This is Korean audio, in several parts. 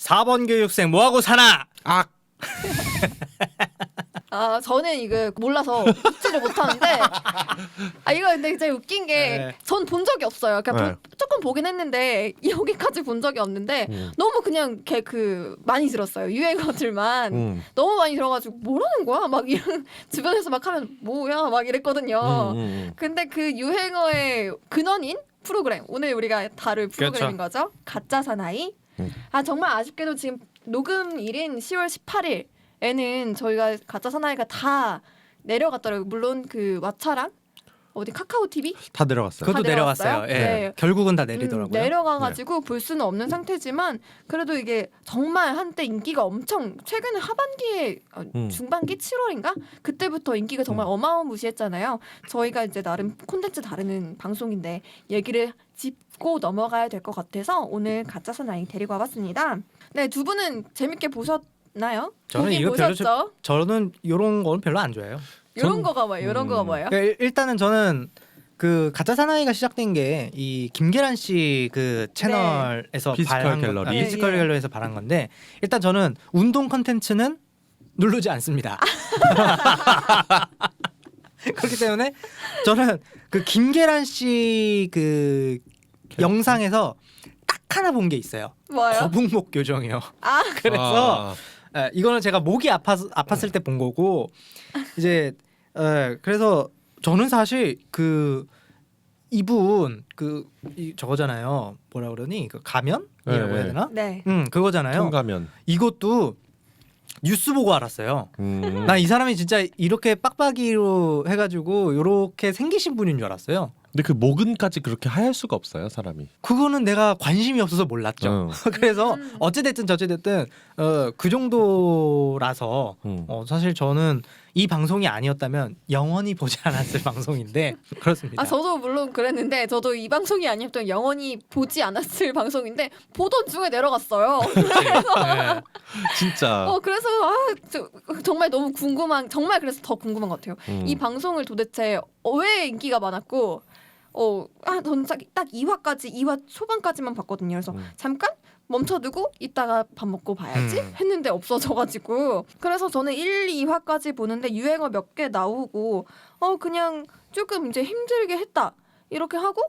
4번 교육생 뭐하고 사나? 악. 아 저는 이거 몰라서 웃지를 못하는데 이거 근데 진짜 웃긴 게 전 본 적이 없어요. 그러니까 조금 보긴 했는데 여기까지 본 적이 없는데 너무 그냥 그 많이 들었어요. 유행어들만 너무 많이 들어가지고 뭐라는 거야? 막 이런 주변에서 막 하면 뭐야 막 이랬거든요. 근데 그 유행어의 근원인 프로그램 오늘 우리가 다룰 프로그램인 거죠. 가짜 사나이. 아 정말 아쉽게도 지금 녹음일인 10월 18일에는 저희가 가짜 사나이가 다 내려갔더라고요. 물론 그 왓챠랑 어디 카카오 TV 다 내려갔어요. 그것도 다 내려갔어요. 내려갔어요? 예. 네. 결국은 다 내리더라고요. 내려가가지고 볼 수는 없는 상태지만 그래도 이게 정말 한때 인기가 엄청 최근에 하반기에 중반기 7월인가 그때부터 인기가 정말 어마어마무시했잖아요. 저희가 이제 나름 콘텐츠 다루는 방송인데 얘기를 짚고 넘어가야 될 것 같아서 오늘 가짜 사나이 데리고 와봤습니다. 네, 두 분은 재밌게 보셨나요? 저는 보긴 이거 별로 보셨죠? 저는 이런 건 별로 안 좋아해요. 이런 거가 뭐예요? 이런 거가 뭐예요? 그러니까 일단은 저는 그 가짜 사나이가 시작된 게 이 김계란 씨 그 채널에서 피지컬 발한 갤러리. 거, 피지컬 예. 갤러리에서 발한 건데 일단 저는 운동 컨텐츠는 누르지 않습니다. 그렇기 때문에 저는 그 김계란 씨 그 영상에서 딱 하나 본 게 있어요. 뭐예요? 거북목 교정이요. 아, 그래서 이거는 제가 목이 아팠을 때 본 거고 이제 그래서 저는 사실 그 이분 저거잖아요. 뭐라 그러니 그 가면이라고 해야 되나? 네. 그거잖아요. 통가면. 이것도 뉴스 보고 알았어요. 난 이 사람이 진짜 이렇게 빡빡이로 해가지고 이렇게 생기신 분인 줄 알았어요. 근데 그 목은까지 그렇게 하얄 수가 없어요, 사람이. 그거는 내가 관심이 없어서 몰랐죠. 그래서 어찌됐든 저찌됐든 그 정도라서 사실 저는 이 방송이 아니었다면 영원히 보지 않았을 방송인데 그렇습니다. 아 저도 물론 그랬는데 저도 이 방송이 아니었던 영원히 보지 않았을 방송인데 보던 중에 내려갔어요. 네. 진짜. 그래서 정말 너무 궁금한 정말 그래서 더 궁금한 것 같아요. 이 방송을 도대체 왜 인기가 많았고 저는 딱 2화까지 2화 초반까지만 봤거든요. 그래서 잠깐 멈춰두고 이따가 밥 먹고 봐야지 했는데 없어져가지고 그래서 저는 1, 2화까지 보는데 유행어 몇 개 나오고 그냥 조금 이제 힘들게 했다 이렇게 하고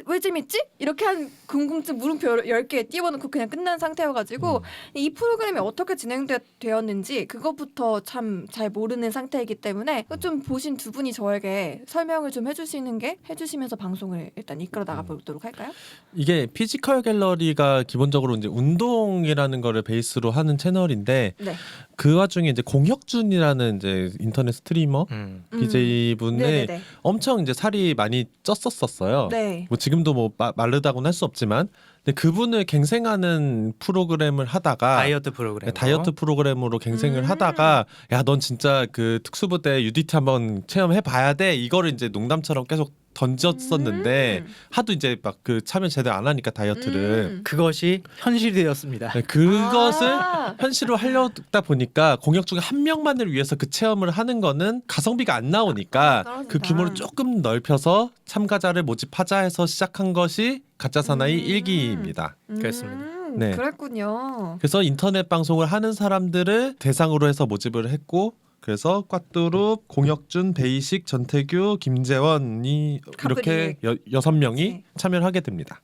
왜 재밌지? 이렇게 한 궁금증 물음표 10개 띄워놓고 그냥 끝난 상태여가지고 이 프로그램이 어떻게 진행되었는지 그것부터 참 잘 모르는 상태이기 때문에 좀 보신 두 분이 저에게 설명을 좀 해주시면서 방송을 일단 이끌어 나가 보도록 할까요? 이게 피지컬 갤러리가 기본적으로 이제 운동이라는 거를 베이스로 하는 채널인데 네. 그 와중에 이제 공혁준이라는 이제 인터넷 스트리머 BJ 분의 네네네. 엄청 이제 살이 많이 쪘었어요. 네. 뭐 지금도 뭐 마르다고는 할 수 없지만 근데 그분을 갱생하는 프로그램을 하다가 다이어트 프로그램. 다이어트 프로그램으로 갱생을 하다가 야 넌 진짜 그 특수부대 UDT 한번 체험해 봐야 돼 이거를 이제 농담처럼 계속 던졌었는데 하도 이제 막 그 참여 제대로 안 하니까 다이어트를 그것이 현실이 되었습니다. 네, 그것을 현실로 하려다 보니까 공역 중에 한 명만을 위해서 그 체험을 하는 거는 가성비가 안 나오니까 떨어진다. 그 규모를 조금 넓혀서 참가자를 모집하자 해서 시작한 것이 가짜 사나이 1기입니다. 그렇습니다. 네. 그랬군요. 그래서 인터넷 방송을 하는 사람들을 대상으로 해서 모집을 했고 그래서 꽈뚜룹, 공혁준, 베이식, 전태규, 김재원이 이렇게 6명이 네. 참여를 하게 됩니다.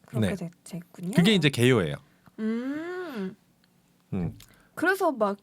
그렇게 네. 됐군요. 그게 이제 개요예요. 음. 음. 그래서 막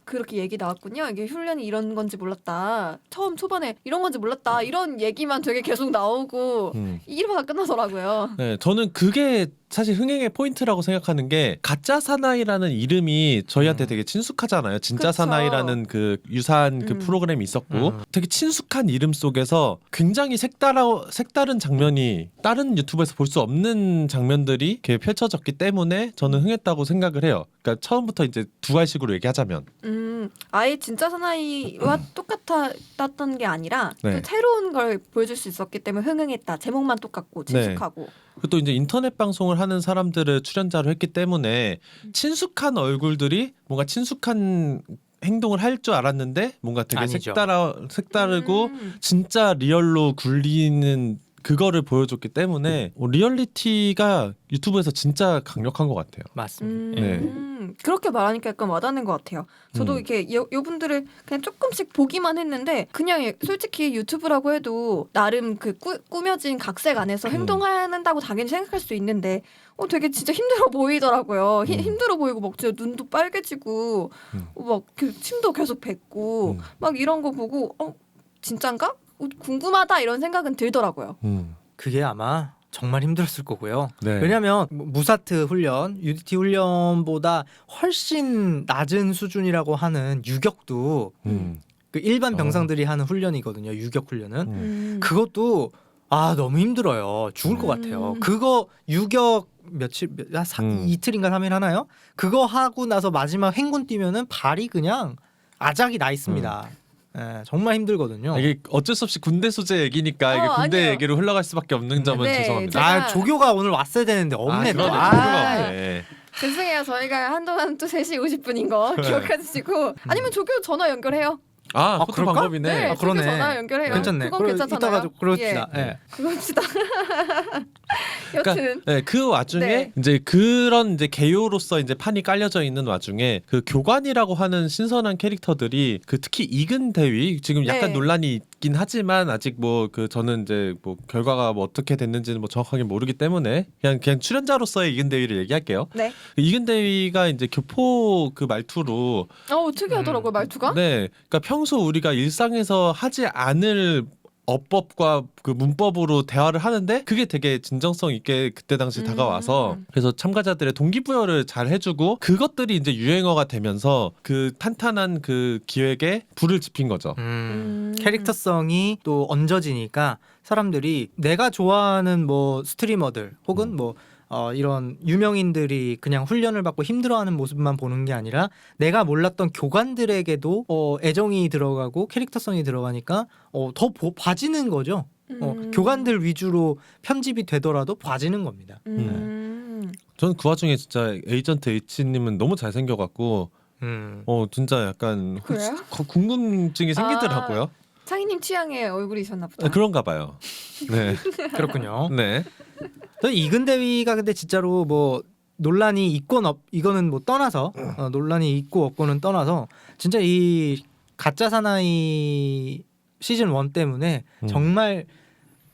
그렇게 얘기 나왔군요. 이게 훈련이 이런 건지 몰랐다. 처음 초반에 이런 건지 몰랐다. 이런 얘기만 되게 계속 나오고 1화가 끝나더라고요. 네, 저는 그게 사실 흥행의 포인트라고 생각하는 게 가짜 사나이라는 이름이 저희한테 되게 친숙하잖아요. 진짜 그쵸. 사나이라는 그 유사한 그 프로그램이 있었고 되게 친숙한 이름 속에서 굉장히 색다른 장면이 다른 유튜브에서 볼 수 없는 장면들이 이렇게 펼쳐졌기 때문에 저는 흥했다고 생각을 해요. 그러니까 처음부터 이제 두알식으로 얘기하자면 아예 진짜 사나이와 똑같았던 게 아니라 네. 또 새로운 걸 보여줄 수 있었기 때문에 흥행했다. 제목만 똑같고 친숙하고. 그리고 또 이제 인터넷 방송을 하는 사람들을 출연자로 했기 때문에 친숙한 얼굴들이 뭔가 친숙한 행동을 할 줄 알았는데 뭔가 되게 아니죠. 색다르고 진짜 리얼로 굴리는 그거를 보여줬기 때문에 리얼리티가 유튜브에서 진짜 강력한 것 같아요. 맞습니다. 그렇게 말하니까 약간 와닿는 것 같아요. 저도 이렇게 요분들을 그냥 조금씩 보기만 했는데 그냥 솔직히 유튜브라고 해도 나름 그 꾸며진 각색 안에서 행동한다고 당연히 생각할 수 있는데 되게 진짜 힘들어 보이더라고요. 힘들어 보이고 막 진짜 눈도 빨개지고 막 침도 계속 뱉고 막 이런 거 보고 진짠가? 궁금하다 이런 생각은 들더라고요. 그게 아마 정말 힘들었을 거고요. 네. 왜냐하면 무사트 훈련, UDT 훈련보다 훨씬 낮은 수준이라고 하는 유격도 그 일반 병상들이 하는 훈련이거든요. 유격 훈련은 그것도 너무 힘들어요. 죽을 것 같아요. 그거 유격 이틀인가 3일 하나요? 그거 하고 나서 마지막 행군 뛰면은 발이 그냥 아작이 나 있습니다. 예, 정말 힘들거든요. 이게 어쩔 수 없이 군대 소재 얘기니까 이게 군대 아니에요. 얘기로 흘러갈 수밖에 없는 점은 네, 죄송합니다. 제가- 조교가 오늘 왔어야 되는데 없네. 그러네. 또. 조교가 없네. 죄송해요. 저희가 한동안 또 3시 50분인 거 기억해 주시고 아니면 조교 전화 연결해요. 그것도 그럴까? 방법이네. 네, 조교 그러네. 전화 연결해요. 괜찮네. 그건 괜찮잖아요. 이따가 그럽시다. 예. 그럽시다. 여튼 네, 그 와중에 네. 이제 그런 이제 개요로서 이제 판이 깔려져 있는 와중에 그 교관이라고 하는 신선한 캐릭터들이 그 특히 이근 대위 지금 약간 네. 논란이 있긴 하지만 아직 뭐 그 저는 이제 뭐 결과가 뭐 어떻게 됐는지는 뭐 정확하게 모르기 때문에 그냥 출연자로서의 이근 대위를 얘기할게요. 네. 이근 대위가 이제 교포 그 말투로 특이하더라고요 말투가. 네, 그러니까 평소 우리가 일상에서 하지 않을 어법과 그 문법으로 대화를 하는데 그게 되게 진정성 있게 그때 당시 다가와서 그래서 참가자들의 동기부여를 잘 해주고 그것들이 이제 유행어가 되면서 그 탄탄한 그 기획에 불을 지핀 거죠. 캐릭터성이 또 얹어지니까 사람들이 내가 좋아하는 뭐 스트리머들 혹은 뭐 이런 유명인들이 그냥 훈련을 받고 힘들어하는 모습만 보는 게 아니라 내가 몰랐던 교관들에게도 애정이 들어가고 캐릭터성이 들어가니까 더 봐지는 거죠. 교관들 위주로 편집이 되더라도 봐지는 겁니다. 저는 그 와중에 진짜 에이전트 H님은 너무 잘생겨갖고 진짜 약간 그래요? 궁금증이 생기더라고요. 창희님 취향의 얼굴이셨나 보다. 그런가 봐요. 네, 그렇군요. 네. 이근대위가 근데 진짜로 뭐 논란이 있건 이거는 뭐 떠나서 논란이 있고 없고는 떠나서 진짜 이 가짜 사나이 시즌 1 때문에 정말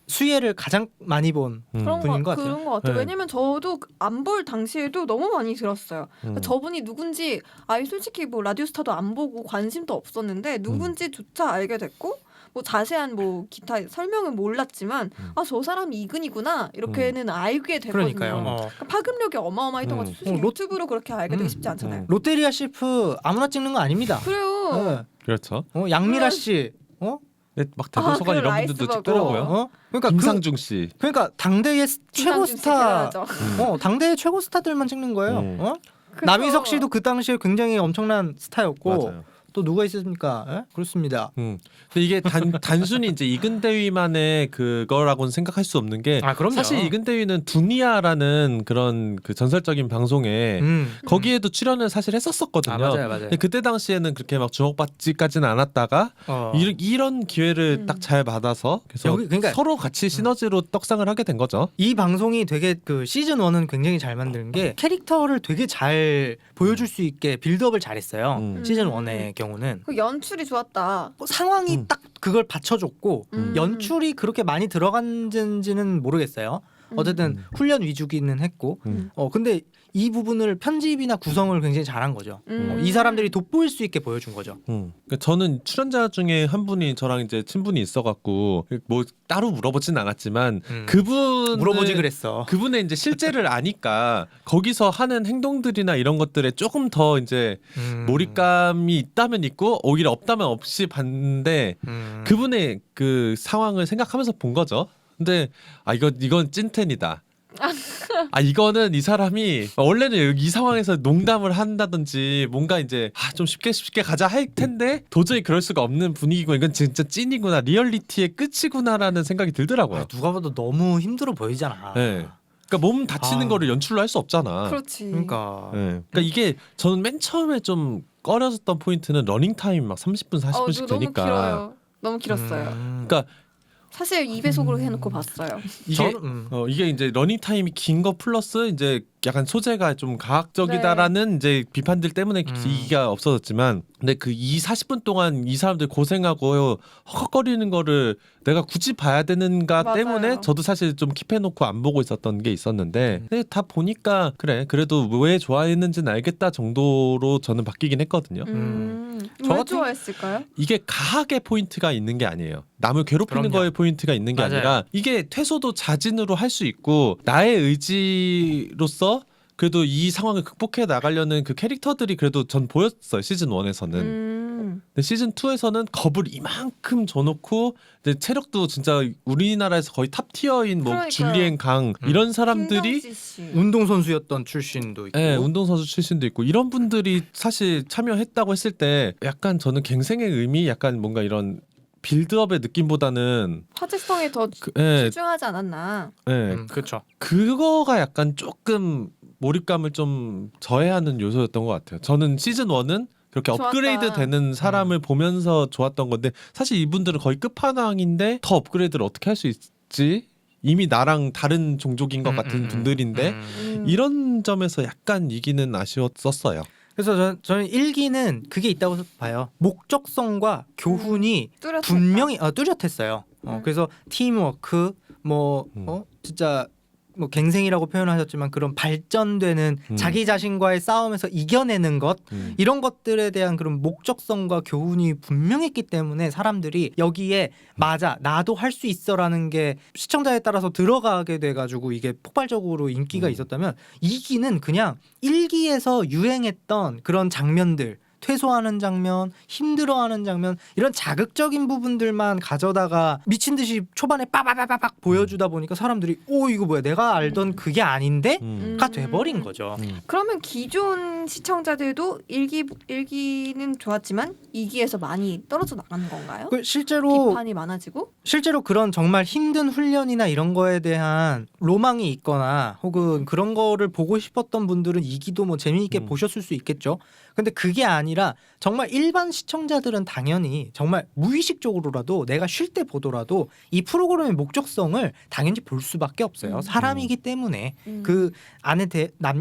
수혜를 가장 많이 본 분인 것 같아요. 그런 것 같아요. 네. 왜냐면 저도 안 볼 당시에도 너무 많이 들었어요. 그러니까 저분이 누군지 솔직히 뭐 라디오스타도 안 보고 관심도 없었는데 누군지조차 알게 됐고 뭐 자세한 뭐 기타 설명은 몰랐지만 저 사람이 이근이구나 이렇게는 알게 됐거든요. 그러니까요. 그러니까 파급력이 어마어마했던 것 같아요. 솔직히 유튜브로 그렇게 알게 되기 쉽지 않잖아요. 롯데리아 셰프 아무나 찍는 거 아닙니다. 그래요. 그렇죠. 양미라 씨, 네, 막 대도서관 그 이런 분들도 라이스버거. 찍더라고요. 그러니까 김상중 씨. 그러니까 당대의 최고 김상중 스타, 찍혀야죠. 당대의 최고 스타들만 찍는 거예요. 그쵸. 남희석 씨도 그 당시에 굉장히 엄청난 스타였고 맞아요. 또 누가 있었습니까? 그렇습니다. 근데 이게 단순히 이제 이근대위만의 그거라고는 생각할 수 없는 게 그럼요. 사실 이근대위는 두니아라는 그런 그 전설적인 방송에 거기에도 출연을 사실 했었었거든요. 맞아요. 근데 그때 당시에는 그렇게 막 주목받지까지는 않았다가 이런 기회를 딱 잘 받아서 그래서 그러니까 서로 같이 시너지로 떡상을 하게 된 거죠. 이 방송이 되게 그 시즌 1은 굉장히 잘 만든 게 캐릭터를 되게 잘 보여줄 수 있게 빌드업을 잘했어요. 시즌 1의 경우는 그 연출이 좋았다. 상황이 딱 그걸 받쳐줬고 연출이 그렇게 많이 들어간지는 모르겠어요. 어쨌든 훈련 위주기는 했고 근데 이 부분을 편집이나 구성을 굉장히 잘한 거죠. 이 사람들이 돋보일 수 있게 보여준 거죠. 그러니까 저는 출연자 중에 한 분이 저랑 이제 친분이 있어갖고 뭐 따로 물어보진 않았지만 그분 물어보지 그랬어. 그분의 이제 실제를 아니까 거기서 하는 행동들이나 이런 것들에 조금 더 이제 몰입감이 있다면 있고 오히려 없다면 없이 봤는데 그분의 그 상황을 생각하면서 본 거죠. 근데 이건 찐텐이다. 이거는 이 사람이 원래는 이 상황에서 농담을 한다든지 뭔가 이제 좀 쉽게 가자 할 텐데 도저히 그럴 수가 없는 분위기고 이건 진짜 찐이구나 리얼리티의 끝이구나라는 생각이 들더라고요. 누가 봐도 너무 힘들어 보이잖아. 네. 그러니까 몸 다치는 거를 연출로 할 수 없잖아. 그렇지. 그러니까. 네. 그러니까 이게 저는 맨 처음에 좀 꺼려졌던 포인트는 러닝 타임 막 30분 40분씩 너무 되니까. 길어요. 너무 길었어요. 그러니까 사실 2배속으로 해놓고 봤어요. 이게 저는, 이게 이제 러닝 타임이 긴 거 플러스 이제 약간 소재가 좀 과학적이다라는 이제 비판들 때문에 이기가 없어졌지만, 근데 그 40분 동안 이 사람들 고생하고 헉헉거리는 거를 내가 굳이 봐야 되는가 맞아요. 때문에 저도 사실 좀 킵해놓고 안 보고 있었던 게 있었는데, 근데 다 보니까 그래 그래도 왜 좋아했는지는 알겠다 정도로 저는 바뀌긴 했거든요. 저 왜 같은- 좋아했을까요? 이게 가학의 포인트가 있는 게 아니에요. 남을 괴롭히는 그럼요. 거에 포인트가 있는 게 맞아요. 아니라, 이게 퇴소도 자진으로 할 수 있고 나의 의지로서 그래도 이 상황을 극복해 나가려는 그 캐릭터들이 그래도 전 보였어요. 시즌 1에서는. 근데 시즌 2에서는 겁을 이만큼 줘놓고, 근데 체력도 진짜 우리나라에서 거의 탑 티어인 뭐 그러니까요. 줄리엔 강 이런 사람들이 김경지 씨. 운동선수였던 출신도 있고. 예, 운동선수 출신도 있고 이런 분들이 사실 참여했다고 했을 때 약간 저는 갱생의 의미, 약간 뭔가 이런 빌드업의 느낌보다는 화제성에 더 예, 집중하지 않았나. 그렇죠. 그거가 약간 조금 몰입감을 좀 저해하는 요소였던 것 같아요. 저는 시즌 1은 그렇게 좋았다. 업그레이드 되는 사람을 보면서 좋았던 건데, 사실 이분들은 거의 끝판왕인데 더 업그레이드를 어떻게 할 수 있지? 이미 나랑 다른 종족인 것 같은 분들인데 이런 점에서 약간 이기는 아쉬웠었어요. 그래서 저는 1기는 그게 있다고 봐요. 목적성과 교훈이 뚜렷했다. 분명히 뚜렷했어요. 그래서 팀워크 뭐 음. 진짜 뭐 갱생이라고 표현하셨지만 그런 발전되는 자기 자신과의 싸움에서 이겨내는 것, 이런 것들에 대한 그런 목적성과 교훈이 분명했기 때문에 사람들이 여기에 맞아 나도 할 수 있어라는 게 시청자에 따라서 들어가게 돼가지고 이게 폭발적으로 인기가 있었다면, 2기는 그냥 1기에서 유행했던 그런 장면들, 퇴소하는 장면, 힘들어하는 장면, 이런 자극적인 부분들만 가져다가 미친 듯이 초반에 빠바바바박 보여주다 보니까 사람들이 오 이거 뭐야 내가 알던 그게 아닌데? 가 돼버린 거죠. 그러면 기존 시청자들도 1기는 좋았지만 2기에서 많이 떨어져 나가는 건가요? 그 실제로 비판이 많아지고? 그런 정말 힘든 훈련이나 이런 거에 대한 로망이 있거나 혹은 그런 거를 보고 싶었던 분들은 2기도 뭐 재미있게 보셨을 수 있겠죠. 근데 그게 아니라 정말 일반 시청자들은 당연히 정말 무의식적으로라도 내가 쉴 때 보더라도 이 프로그램의 목적성을 당연히 볼 수밖에 없어요. 사람이기 때문에 그 안에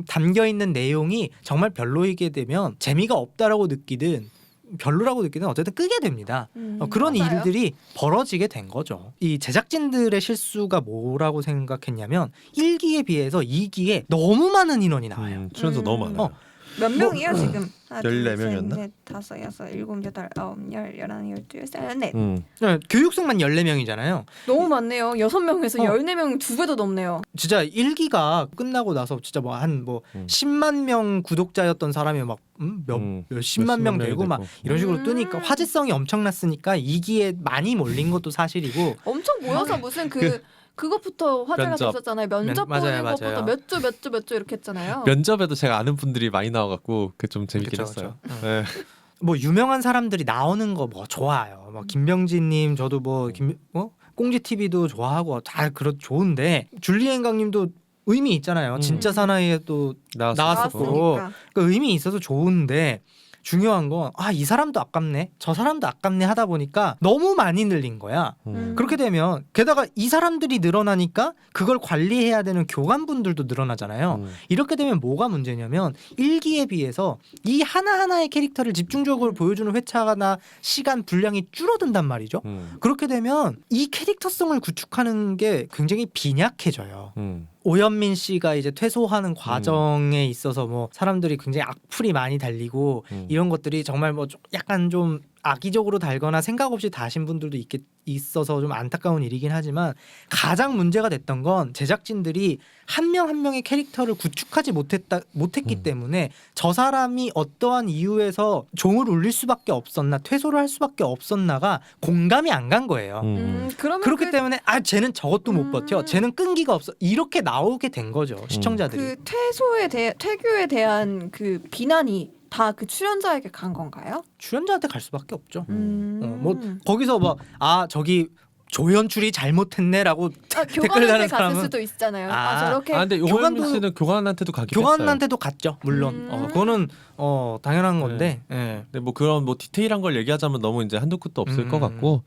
담겨 있는 내용이 정말 별로이게 되면 재미가 없다라고 느끼든 별로라고 느끼든 어쨌든 끄게 됩니다. 그런 맞아요. 일들이 벌어지게 된 거죠. 이 제작진들의 실수가 뭐라고 생각했냐면 1기에 비해서 2기에 너무 많은 인원이 나와요. 출연자 너무 많아요. 몇 명이에요 지금? 하나, 둘, 14명이었나? 셋, 넷, 다섯, 여섯, 일곱, 여덟, 아홉, 열, 열하나, 열둘, 셋, 네, 교육생만 14명이잖아요. 너무 많네요. 6명에서 어. 14명 2배 더 넘네요. 진짜 1기가 끝나고 나서 진짜 뭐 한 10만 명 구독자였던 사람이 막 몇십만 명 되고 막 이런 식으로 뜨니까 화제성이 엄청났으니까 2기에 많이 몰린 것도 사실이고, 엄청 모여서 무슨 그것부터 화제가 면접. 됐었잖아요. 면접 맞아요, 보는 것부터 맞아요. 몇 조 이렇게 했잖아요. 면접에도 제가 아는 분들이 많이 나와갖고 그 좀 재밌긴 그쵸, 했어요. 그쵸. 네. 뭐 유명한 사람들이 나오는 거 뭐 좋아요. 뭐 김병진님 저도 뭐 꽁지 TV도 좋아하고 다 좋은데 줄리엔 강님도 의미 있잖아요. 진짜 사나이에 또 나왔었고 나왔으니까. 그 의미 있어서 좋은데, 중요한 건 이 사람도 아깝네 저 사람도 아깝네 하다 보니까 너무 많이 늘린 거야. 그렇게 되면 게다가 이 사람들이 늘어나니까 그걸 관리해야 되는 교관분들도 늘어나잖아요. 이렇게 되면 뭐가 문제냐면 1기에 비해서 이 하나하나의 캐릭터를 집중적으로 보여주는 회차나 시간 분량이 줄어든단 말이죠. 그렇게 되면 이 캐릭터성을 구축하는 게 굉장히 빈약해져요. 오연민 씨가 이제 퇴소하는 과정에 있어서 뭐 사람들이 굉장히 악플이 많이 달리고 이런 것들이 정말 뭐 약간 좀 악의적으로 달거나 생각 없이 다신 분들도 있어서 좀 안타까운 일이긴 하지만, 가장 문제가 됐던 건 제작진들이 한 명 한 명의 캐릭터를 구축하지 못했기 때문에 저 사람이 어떠한 이유에서 종을 울릴 수밖에 없었나, 퇴소를 할 수밖에 없었나가 공감이 안 간 거예요. 그러면 그렇기 때문에 쟤는 저것도 못 버텨, 쟤는 끈기가 없어, 이렇게 나오게 된 거죠. 시청자들이. 그 퇴교에 대한 그 비난이 다 그 출연자에게 간 건가요? 출연자한테 갈 수밖에 없죠. 뭐 거기서 뭐 저기 조연출이 잘못했네라고 댓글 교관한테 다는 갔을 사람은 수도 있잖아요. 아, 저렇게 근데 오현민 씨는 교관한테도 가긴 했어요. 교관한테도 갔죠. 물론 그거는 당연한 건데. 예. 근데 뭐 그런 뭐 디테일한 걸 얘기하자면 너무 이제 한두 끝도 없을 것 같고,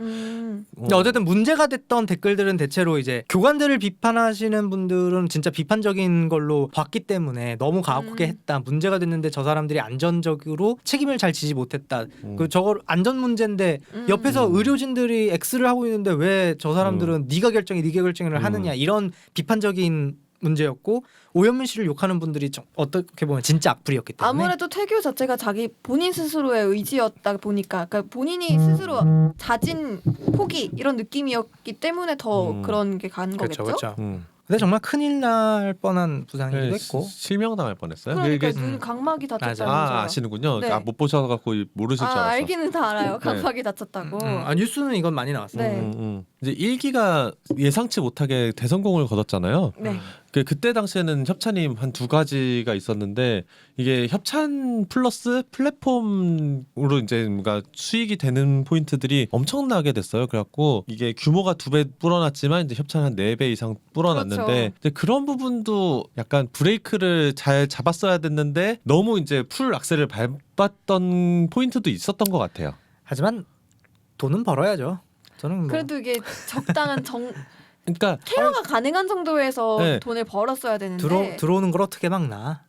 근데 어쨌든 문제가 됐던 댓글들은 대체로 이제 교관들을 비판하시는 분들은 진짜 비판적인 걸로 봤기 때문에 너무 가혹하게 했다. 문제가 됐는데 저 사람들이 안전적으로 책임을 잘 지지 못했다. 그 저거 안전 문제인데 옆에서 의료진들이 X를 하고 있는데 왜 저 사람들은 네가 결정을 하느냐 이런 비판적인 문제였고 오현민 씨를 욕하는 분들이 어떻게 보면 진짜 악플이었기 때문에 아무래도 태교 자체가 자기 본인 스스로의 의지였다 보니까 그러니까 본인이 스스로 자진 포기 이런 느낌이었기 때문에 더 그런 게 가는 그렇죠, 거겠죠. 그렇죠. 근데 정말 큰일 날 뻔한 부상이기도 네, 했고 실명당할 뻔했어요. 그러니까 이게- 눈 각막이 다쳤다면서요. 아시는군요. 네. 못 보셔갖고 모르실 줄 알았어. 알기는 다 알아요. 각막이 다쳤다고. 뉴스는 이건 많이 나왔어요. 네. 이제 1기가 예상치 못하게 대성공을 거뒀잖아요. 네. 그때 당시에는 협찬이 한 2가지가 있었는데 이게 협찬 플러스 플랫폼으로 이제 뭔가 수익이 되는 포인트들이 엄청나게 됐어요. 그래갖고 이게 규모가 2배 불어났지만 이제 협찬 한 4배 이상 불어났는데 그렇죠. 이제 그런 부분도 약간 브레이크를 잘 잡았어야 됐는데 너무 이제 풀 악셀을 밟았던 포인트도 있었던 것 같아요. 하지만 돈은 벌어야죠. 저는 뭐 그래도 이게 적당한 그러니까 케어가 가능한 정도에서 네. 돈을 벌었어야 되는데 들어오는 걸 어떻게 막나?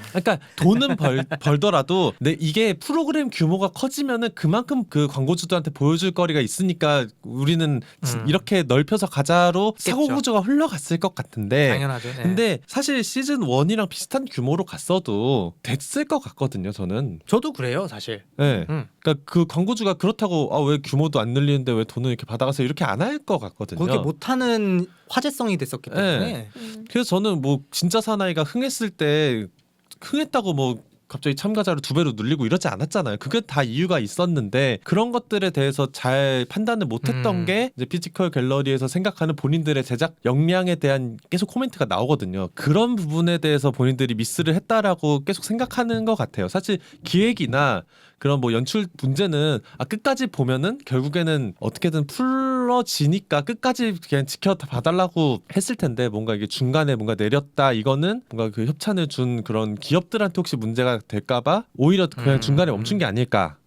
그러니까 돈은 벌더라도 이게 프로그램 규모가 커지면은 그만큼 그 광고주들한테 보여줄 거리가 있으니까 우리는 이렇게 넓혀서 가자로 사고 구조가 흘러갔을 것 같은데 당연하죠. 네. 근데 사실 시즌 1이랑 비슷한 규모로 갔어도 됐을 것 같거든요. 저는. 저도 그래요, 사실. 네. 그러니까 그 광고주가 그렇다고 왜 규모도 안 늘리는데 왜 돈을 이렇게 받아가서 이렇게 안 할 것 같거든요. 그렇게 못하는 화제성이 됐었기 때문에. 네. 그래서 저는 뭐 진짜 사나이가 흥했을 때 흥했다고 뭐 갑자기 참가자를 2배로 늘리고 이러지 않았잖아요. 그게 다 이유가 있었는데 그런 것들에 대해서 잘 판단을 못했던 게 이제 피지컬 갤러리에서 생각하는 본인들의 제작 역량에 대한 계속 코멘트가 나오거든요. 그런 부분에 대해서 본인들이 미스를 했다라고 계속 생각하는 것 같아요. 사실 기획이나 그런 뭐 연출 문제는 끝까지 보면은 결국에는 어떻게든 풀어지니까 끝까지 그냥 지켜봐달라고 했을 텐데 뭔가 이게 중간에 뭔가 내렸다 이거는 뭔가 그 협찬을 준 그런 기업들한테 혹시 문제가 될까봐 오히려 그냥 중간에 멈춘 게 아닐까.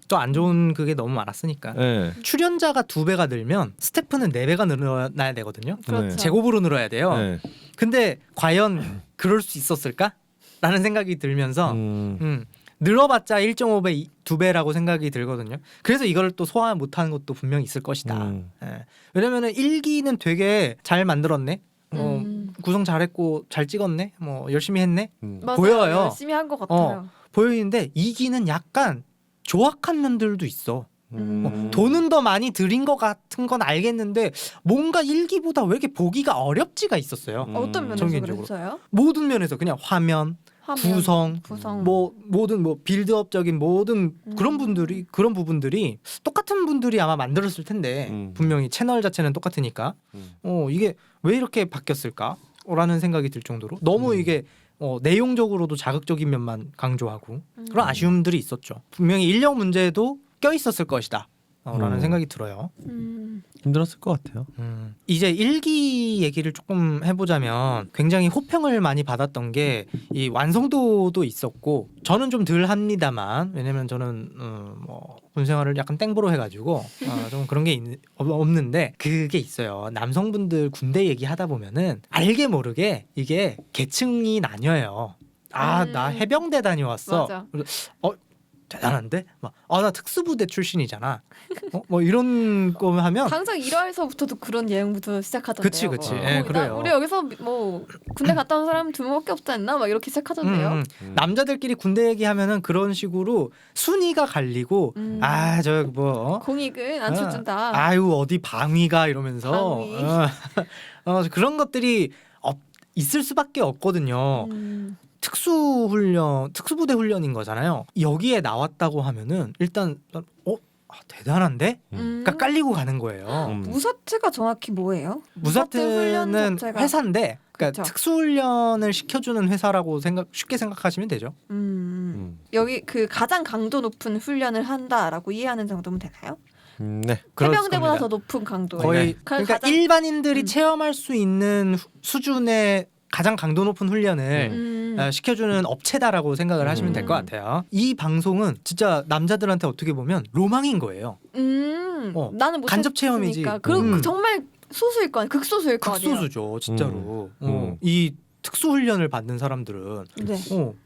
또 안 좋은 그게 너무 많았으니까. 네. 출연자가 2배가 늘면 스태프는 4배가 늘어나야 되거든요. 그렇죠. 제곱으로 늘어야 돼요. 네. 근데 과연 그럴 수 있었을까? 라는 생각이 들면서 늘어봤자 1.5배, 2배라고 생각이 들거든요. 그래서 이걸 또 소화 못하는 것도 분명히 있을 것이다. 예. 왜냐면은 1기는 되게 잘 만들었네. 구성 잘했고 잘 찍었네. 뭐 열심히 했네. 맞아요. 보여요. 열심히 한 것 같아요. 보이는데 2기는 약간 조악한 면들도 있어. 돈은 더 많이 들인 것 같은 건 알겠는데 뭔가 1기보다 왜 이렇게 보기가 어렵지가 있었어요. 어떤 면에서 전개적으로. 그랬어요? 모든 면에서 그냥 화면, 구성, 뭐 모든 뭐 빌드업적인 모든 그런 부분들이 똑같은 분들이 아마 만들었을 텐데 분명히 채널 자체는 똑같으니까 이게 왜 이렇게 바뀌었을까라는 생각이 들 정도로 너무 이게 내용적으로도 자극적인 면만 강조하고 그런 아쉬움들이 있었죠. 분명히 인력 문제도 껴 있었을 것이다. 라는 생각이 들어요. 힘들었을 것 같아요. 이제 1기 얘기를 조금 해보자면 굉장히 호평을 많이 받았던 게 이 완성도도 있었고 저는 좀 덜 합니다만 왜냐면 저는 뭐 군생활을 약간 땡보로 해가지고 좀 그런 게 없는데 그게 있어요. 남성분들 군대 얘기하다 보면은 알게 모르게 이게 계층이 나뉘어요. 나 해병대 다녀왔어. 맞아. 대단한데? 나 특수부대 출신이잖아. 뭐 이런 거 하면 당장 1화에서부터도 그런 예능부터 시작하던데요. 그치. 뭐. 예, 그래요. 우리 여기서 뭐 군대 갔다 온 사람 2명밖에 없지 않나? 막 이렇게 시작하던데요. 남자들끼리 군대 얘기하면은 그런 식으로 순위가 갈리고 저 뭐 공익은 안 쳐준다. 아유 어디 방위가 이러면서 방위. 그런 것들이 있을 수밖에 없거든요. 특수부대 훈련인 거잖아요. 여기에 나왔다고 하면은 일단 대단한데? 그러니까 깔리고 가는 거예요. 무사트가 정확히 뭐예요? 무사트는 자체가. 회사인데 그러니까 그쵸. 특수훈련을 시켜주는 회사라고 쉽게 생각하시면 되죠. 여기 그 가장 강도 높은 훈련을 한다라고 이해하는 정도면 되나요? 네. 해병대보다 그렇습니다. 더 높은 강도. 거의 그러니까 일반인들이 체험할 수 있는 수준의 가장 강도 높은 훈련을 시켜주는 업체다라고 생각을 하시면 될 것 같아요. 이 방송은 진짜 남자들한테 어떻게 보면 로망인 거예요. 나는 못 간접 체험이지. 그리고 정말 소수일 거 아니에요. 극소수일 거 아니에요. 극소수죠, 진짜로. 이 특수 훈련을 받는 사람들은 네.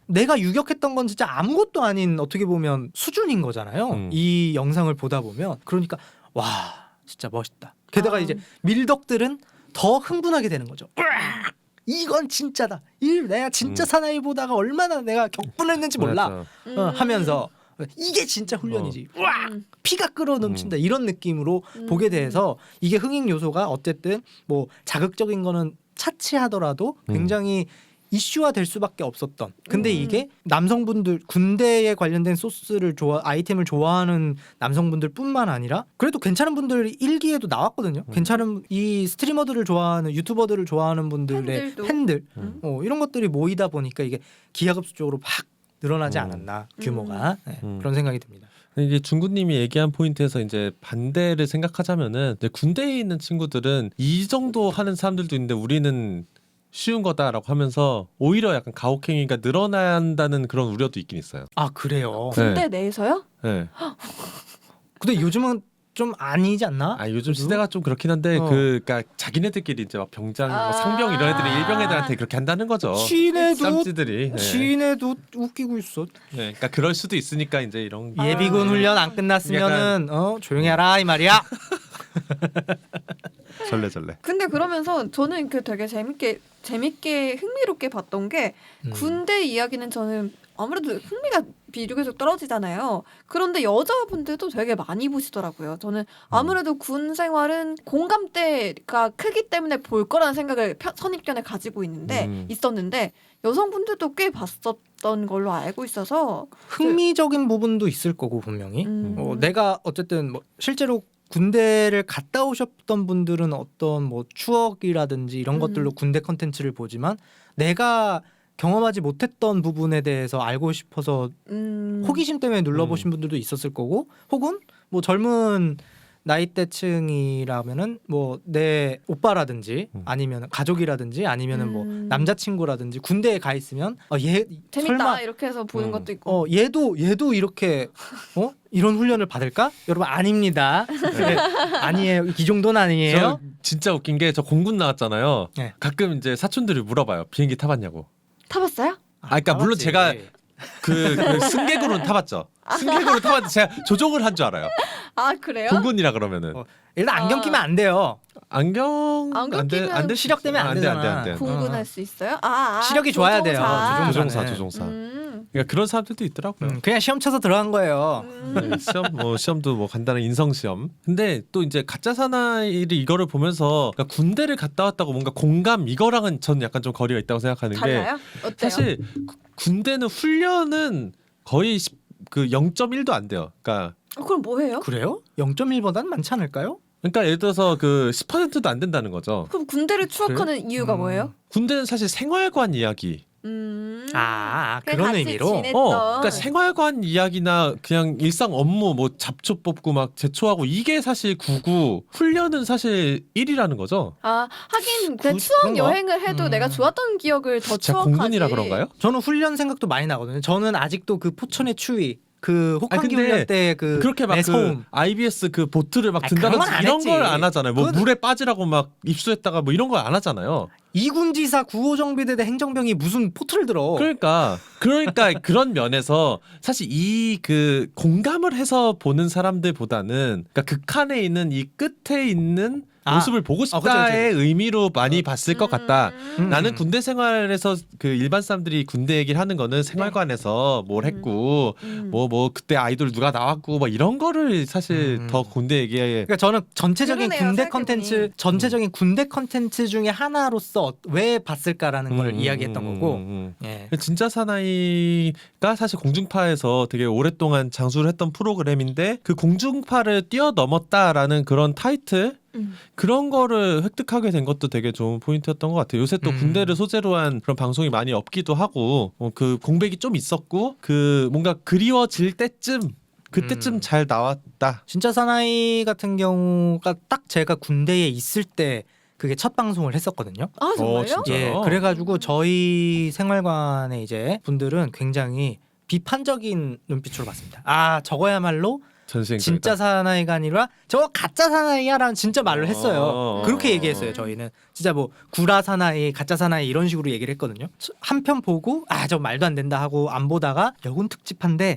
내가 유격했던 건 진짜 아무것도 아닌 어떻게 보면 수준인 거잖아요. 이 영상을 보다 보면 그러니까 와 진짜 멋있다. 게다가 이제 밀덕들은 더 흥분하게 되는 거죠. 으악! 이건 진짜다. 내가 진짜 사나이 보다가 얼마나 내가 격분했는지 몰라 하면서 이게 진짜 훈련이지. 우와! 피가 끓어 넘친다. 이런 느낌으로 보게 돼서 이게 흥행 요소가 어쨌든 뭐 자극적인 거는 차치하더라도 굉장히 이슈화 될 수밖에 없었던. 근데 이게 남성분들 군대에 관련된 소스를 아이템을 좋아하는 남성분들뿐만 아니라 그래도 괜찮은 분들이 일기에도 나왔거든요. 괜찮은 이 스트리머들을 좋아하는 유튜버들을 좋아하는 분들의 팬들 이런 것들이 모이다 보니까 이게 기하급수적으로 막 늘어나지 않았나 규모가 그런 생각이 듭니다. 이게 중구님이 얘기한 포인트에서 이제 반대를 생각하자면은 이제 군대에 있는 친구들은 이 정도 하는 사람들도 있는데 우리는 쉬운 거다라고 하면서 오히려 약간 가혹행위가 늘어난다는 그런 우려도 있긴 있어요. 아 그래요? 군대 내에서요? 네. 근데 요즘은 좀 아니지 않나? 아 요즘 시대가 좀 그렇긴 한데 그러니까 자기네들끼리 이제 막 병장, 뭐 상병 이런 애들이 일병 애들한테 그렇게 한다는 거죠. 쌈지들이. 네. 시내도 웃기고 있어. 네, 그러니까 그럴 수도 있으니까 이제 이런 예비군 훈련 안 끝났으면은 조용히 하라 이 말이야. 절레절레. 근데 그러면서 저는 그 되게 재밌게 흥미롭게 봤던 게 군대 이야기는 저는 아무래도 흥미가 비교적 떨어지잖아요. 그런데 여자분들도 되게 많이 보시더라고요. 저는 아무래도 군 생활은 공감대가 크기 때문에 볼 거라는 생각을 선입견에 가지고 있었는데 여성분들도 꽤 봤었던 걸로 알고 있어서 흥미적인 부분도 있을 거고 분명히. 내가 어쨌든 뭐 실제로 군대를 갔다 오셨던 분들은 어떤 뭐 추억이라든지 이런 것들로 군대 컨텐츠를 보지만 내가 경험하지 못했던 부분에 대해서 알고 싶어서 호기심 때문에 눌러보신 분들도 있었을 거고 혹은 뭐 젊은 나이대층이라면은 뭐 내 오빠라든지 아니면 가족이라든지 아니면은 뭐 남자친구라든지 군대에 가 있으면 얘 재밌다 설마 이렇게 해서 보는 것도 있고 얘도 이렇게 이런 훈련을 받을까? 여러분 아닙니다. 네, 아니에요. 이 정도는 아니에요. 저 진짜 웃긴 게 저 공군 나왔잖아요. 네. 가끔 이제 사촌들이 물어봐요. 비행기 타봤냐고. 타봤어요? 그러니까 물론 제가 그 승객으로는 타봤죠. 승객으로 타봤는데 제가 조종을 한 줄 알아요. 아 그래요? 공군이라 그러면은 일단 안경 끼면 안 돼요. 안경 끼면 안돼 시력 때문에 안 되잖아. 안 돼. 공군할 수 있어요? 시력이 좋아야 돼요. 조종사. 그러니까 그런 사람들도 있더라고요. 그냥 시험 쳐서 들어간 거예요. 네, 시험도 뭐 간단한 인성 시험. 근데 또 이제 가짜 사나이를 이거를 보면서 그러니까 군대를 갔다 왔다고 뭔가 공감 이거랑은 저는 약간 좀 거리가 있다고 생각하는 달라요? 게 어때요? 사실 군대는 훈련은 거의 그 0.1도 안 돼요. 그러니까 그럼 뭐예요? 그래요? 0.1보단 많지 않을까요? 그러니까 예를 들어서 그 10%도 안 된다는 거죠. 그럼 군대를 추억하는 이유가 뭐예요? 군대는 사실 생활관 이야기. 그런 의미로. 그러니까 생활관 이야기나 그냥 일상 업무 뭐 잡초 뽑고 막 제초하고 이게 사실 9구 훈련은 사실 1이라는 거죠. 하긴 그 추억 그런가? 여행을 해도 내가 좋았던 기억을 더 제가 추억하지. 공군이라 그런가요? 저는 훈련 생각도 많이 나거든요. 저는 아직도 그 포천의 추위 그 혹한기 근데 훈련 때 그 그렇게 막 그 IBS 그 보트를 막 그런 건 든다든지 안 이런 했지. 걸 안 하잖아요. 뭐 그건- 물에 빠지라고 막 입수했다가 뭐 이런 걸 안 하잖아요. 이군지사 9호정비대대 행정병이 무슨 포트를 들어. 그러니까 그런 면에서 사실 이 그 공감을 해서 보는 사람들보다는 그러니까 극한에 있는 이 끝에 있는 모습을 보고 싶다의 의미로 많이 봤을 것 같다. 나는 군대 생활에서 그 일반 사람들이 군대 얘기를 하는 거는 생활관에서 뭘 했고 뭐 그때 아이돌 누가 나왔고 뭐 이런 거를 사실 더 군대 얘기에 그러니까 저는 전체적인 그러네요, 군대 생각해보니. 전체적인 군대 컨텐츠 중에 하나로서 왜 봤을까라는 걸 이야기했던 거고. 예. 진짜 사나이가 사실 공중파에서 되게 오랫동안 장수를 했던 프로그램인데 그 공중파를 뛰어넘었다라는 그런 타이틀 그런 거를 획득하게 된 것도 되게 좋은 포인트였던 것 같아요. 요새 또 군대를 소재로 한 그런 방송이 많이 없기도 하고 그 공백이 좀 있었고 그 뭔가 그리워질 그때쯤 잘 나왔다. 진짜 사나이 같은 경우가 딱 제가 군대에 있을 때 그게 첫 방송을 했었거든요. 아 정말요? 진짜? 예, 진짜요? 그래가지고 저희 생활관의 이제 분들은 굉장히 비판적인 눈빛으로 봤습니다. 아 저거야말로 전생 진짜 사나이가 아니라 저거 가짜 사나이야라는 진짜 말을 했어요. 그렇게 얘기했어요. 저희는 진짜 뭐 구라 사나이, 가짜 사나이 이런 식으로 얘기를 했거든요. 한 편 보고 아 저 말도 안 된다 하고 안 보다가 여군 특집한데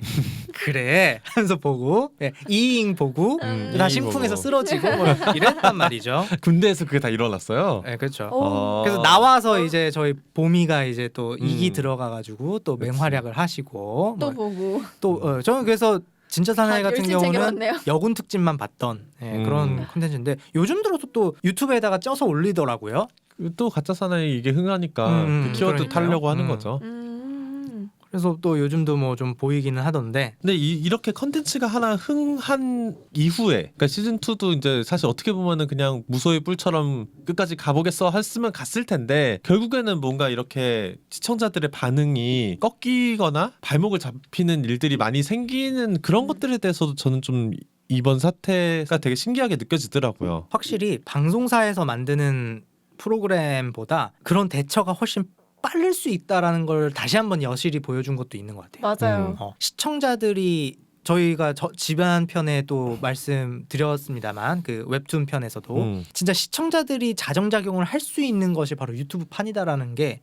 그래 하면서 보고 예, 이잉 보고 다 심쿵해서 쓰러지고 뭐 이랬단 말이죠. 군대에서 그게 다 일어났어요. 네, 그렇죠. 오. 그래서 나와서 이제 저희 보미가 이제 또 이기 들어가가지고 또 맹활약을 하시고 또 뭐 보고 또 저는 그래서 진짜 사나이 다 같은 열심히 경우는 챙겨봤네요. 여군 특집만 봤던 예, 그런 콘텐츠인데 요즘 들어서 또 유튜브에다가 쪄서 올리더라고요. 또 가짜 사나이 이게 흥하니까 그 키워드 그러니까요. 타려고 하는 거죠. 그래서 또 요즘도 뭐 좀 보이기는 하던데 근데 이렇게 컨텐츠가 하나 흥한 이후에, 그러니까 시즌 2도 이제 사실 어떻게 보면은 그냥 무소의 뿔처럼 끝까지 가보겠어 했으면 갔을 텐데 결국에는 뭔가 이렇게 시청자들의 반응이 꺾이거나 발목을 잡히는 일들이 많이 생기는 그런 것들에 대해서도 저는 좀 이번 사태가 되게 신기하게 느껴지더라고요. 확실히 방송사에서 만드는 프로그램보다 그런 대처가 훨씬 빠를 수 있다라는 걸 다시 한번 여실히 보여준 것도 있는 것 같아요. 맞아요. 시청자들이 저희가 지난 편에 또 말씀드렸습니다만 그 웹툰 편에서도 진짜 시청자들이 자정작용을 할 수 있는 것이 바로 유튜브 판이다라는 게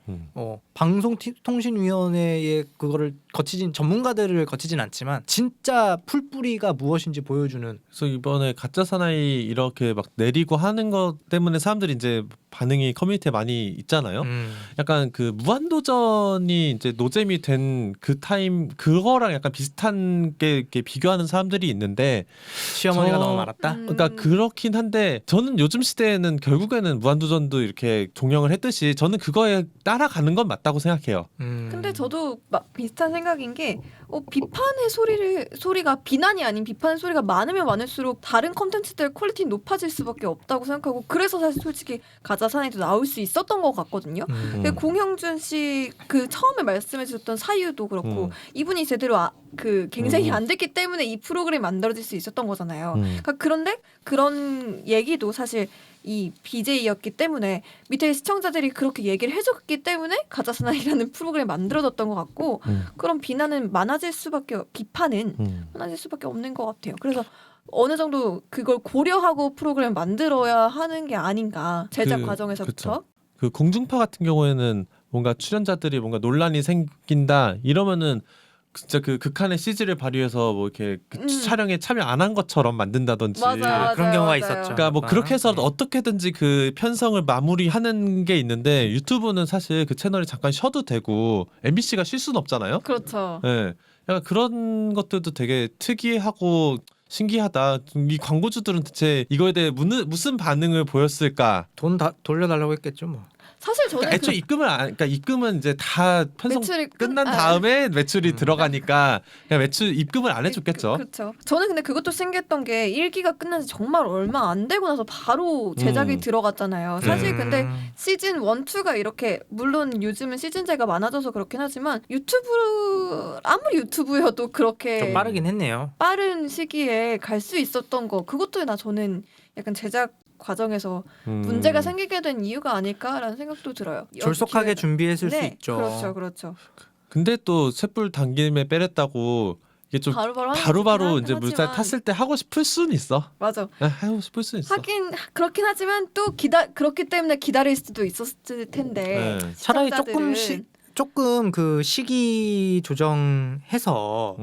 방송통신위원회의 그거를 거치진 전문가들을 거치진 않지만 진짜 풀뿌리가 무엇인지 보여주는. 그래서 이번에 가짜 사나이 이렇게 막 내리고 하는 것 때문에 사람들이 이제 반응이 커뮤니티에 많이 있잖아요. 약간 그 무한도전이 이제 노잼이 된 그 타임 그거랑 약간 비슷한 게 이렇게 비교하는 사람들이 있는데 시어머니가 너무 많았다. 그러니까 그렇긴 한데 저는 요즘 시대에는 결국에는 무한도전도 이렇게 종영을 했듯이 저는 그거에 따라가는 건 맞다고 생각해요. 근데 저도 막 비슷한 생각인 게 비판의 소리가 비난이 아닌 비판의 소리가 많으면 많을수록 다른 컨텐츠들 퀄리티 높아질 수밖에 없다고 생각하고 그래서 사실 솔직히 가짜 사나이도 나올 수 있었던 것 같거든요. 근데 공형준 씨 그 처음에 말씀해주셨던 사유도 그렇고 이분이 제대로 그 굉장히 안 됐기 때문에 이 프로그램이 만들어질 수 있었던 거잖아요. 그런데 그런 얘기도 사실 이 BJ였기 때문에 밑에 시청자들이 그렇게 얘기를 해줬기 때문에 가짜 사나이라는 프로그램이 만들어졌던 것 같고 그런 비판은 많아질 수밖에 없는 것 같아요. 그래서 어느 정도 그걸 고려하고 프로그램 만들어야 하는 게 아닌가 제작 과정에서부터. 그쵸. 그 공중파 같은 경우에는 뭔가 출연자들이 뭔가 논란이 생긴다 이러면은 진짜 그 극한의 CG를 발휘해서 뭐 이렇게 그 촬영에 참여 안 한 것처럼 만든다든지 맞아요, 그런 경우가 맞아요. 있었죠. 그러니까 뭐 그렇게 해서라도 어떻게든지 그 편성을 마무리하는 게 있는데 유튜브는 사실 그 채널이 잠깐 쉬어도 되고 MBC가 쉴 수는 없잖아요. 그렇죠. 예, 약간 그런 것들도 되게 특이하고 신기하다. 이 광고주들은 대체 이거에 대해 무슨 반응을 보였을까? 돈 다 돌려달라고 했겠죠 뭐. 사실 저는 그러니까 애초에 그러니까 입금은 이제 다 편성 매출이 끝난 다음에 매출이 들어가니까 그냥 매출 입금을 안 해줬겠죠. 그렇죠. 저는 근데 그것도 신기했던 게 1기가 끝난 지 정말 얼마 안 되고 나서 바로 제작이 들어갔잖아요. 사실 근데 시즌 1, 2가 이렇게 물론 요즘은 시즌제가 많아져서 그렇긴 하지만 아무리 유튜브여도 그렇게 좀 빠르긴 했네요. 빠른 시기에 갈 수 있었던 거 그것도 저는 약간 제작 과정에서 문제가 생기게 된 이유가 아닐까라는 생각도 들어요. 졸속하게 준비했을 수 있죠. 그렇죠. 근데 또 셋불 당김에 빼랬다고 이게 좀 바로바로 이제 물살 탔을 때 하고 싶을 수는 있어. 맞아. 하고 싶을 수는 있어. 하긴 그렇긴 하지만 또 그렇기 때문에 기다릴 수도 있었을 텐데 네. 차라리 시청자들은 조금 그 시기 조정해서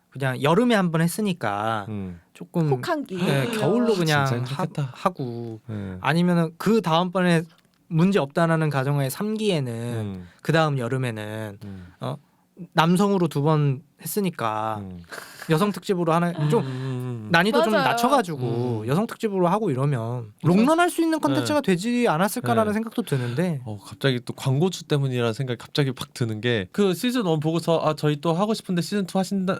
그냥 여름에 한번 했으니까 조금 혹한기 겨울로 그냥 진짜 힘들겠다. 하고 아니면은 그 다음번에 문제 없다라는 가정하에 3기에는 그 다음 여름에는 남성으로 2번 했으니까 여성 특집으로 하나 좀 난이도 좀 맞아요. 낮춰가지고 여성 특집으로 하고 이러면 롱런할 수 있는 컨텐츠가 되지 않았을까라는 네. 생각도 드는데 갑자기 또 광고주 때문이라는 생각이 갑자기 팍 드는 게 그 시즌 1 보고서 저희 또 하고 싶은데 시즌 2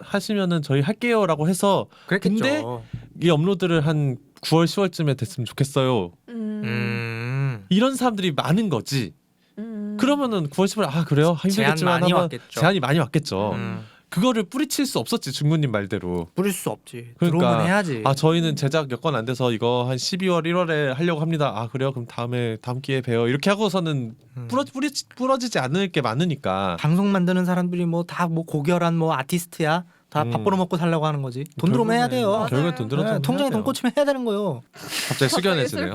하시면은 저희 할게요라고 해서 그랬겠죠. 근데 이 업로드를 한 9월 10월쯤에 됐으면 좋겠어요. 이런 사람들이 많은 거지. 그러면은 9월 10월 그래요 힘들겠지만 제한 많이 한번 왔겠죠. 제한이 많이 왔겠죠. 그거를 뿌리칠 수 없었지 중구님 말대로. 부릴 수 없지. 그러니까, 들어오면 해야지. 아 저희는 제작 여건 안 돼서 이거 한 12월 1월에 하려고 합니다. 아 그래요? 그럼 다음 기회에 봬요. 이렇게 하고서는 부러지지 않을 게 많으니까. 방송 만드는 사람들이 뭐 다 뭐 고결한 뭐 아티스트야. 다 밥 벌어먹고 살려고 하는 거지. 돈 들어오면 해야 돼요. 결국엔 돈 들어오면 네, 통장에 돈 꽂히면 해야 되는 거예요. 갑자기 숙연해지네요.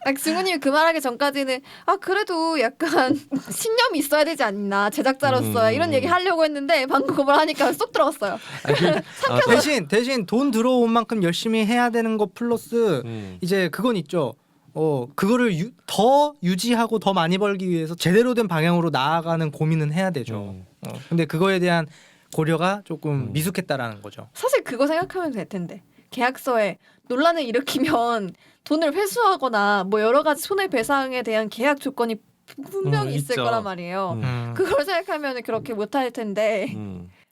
네. 증우님이 그 말하기 전까지는 그래도 약간 신념이 있어야 되지 않나 제작자로서 이런 얘기 하려고 했는데 방금 그 말 하니까 쏙 들어갔어요. 대신 돈 들어온 만큼 열심히 해야 되는 거 플러스 이제 그건 있죠. 그거를 더 유지하고 더 많이 벌기 위해서 제대로 된 방향으로 나아가는 고민은 해야 되죠. 근데 그거에 대한 고려가 조금 미숙했다라는 거죠. 사실 그거 생각하면 될 텐데 계약서에 논란을 일으키면 돈을 회수하거나 뭐 여러 가지 손해배상에 대한 계약 조건이 분명히 있을 있죠. 거란 말이에요. 그걸 생각하면 그렇게 못할 텐데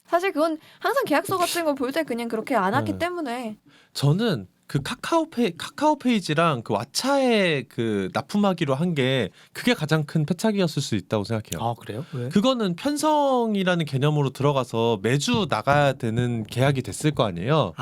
사실 그건 항상 계약서 같은 거 볼 때 그냥 그렇게 안 하기 때문에 저는 그 카카오 페이지랑 그 왓챠에 그 납품하기로 한 게 그게 가장 큰 패착이었을 수 있다고 생각해요. 아 그래요? 왜? 그거는 편성이라는 개념으로 들어가서 매주 나가야 되는 계약이 됐을 거 아니에요.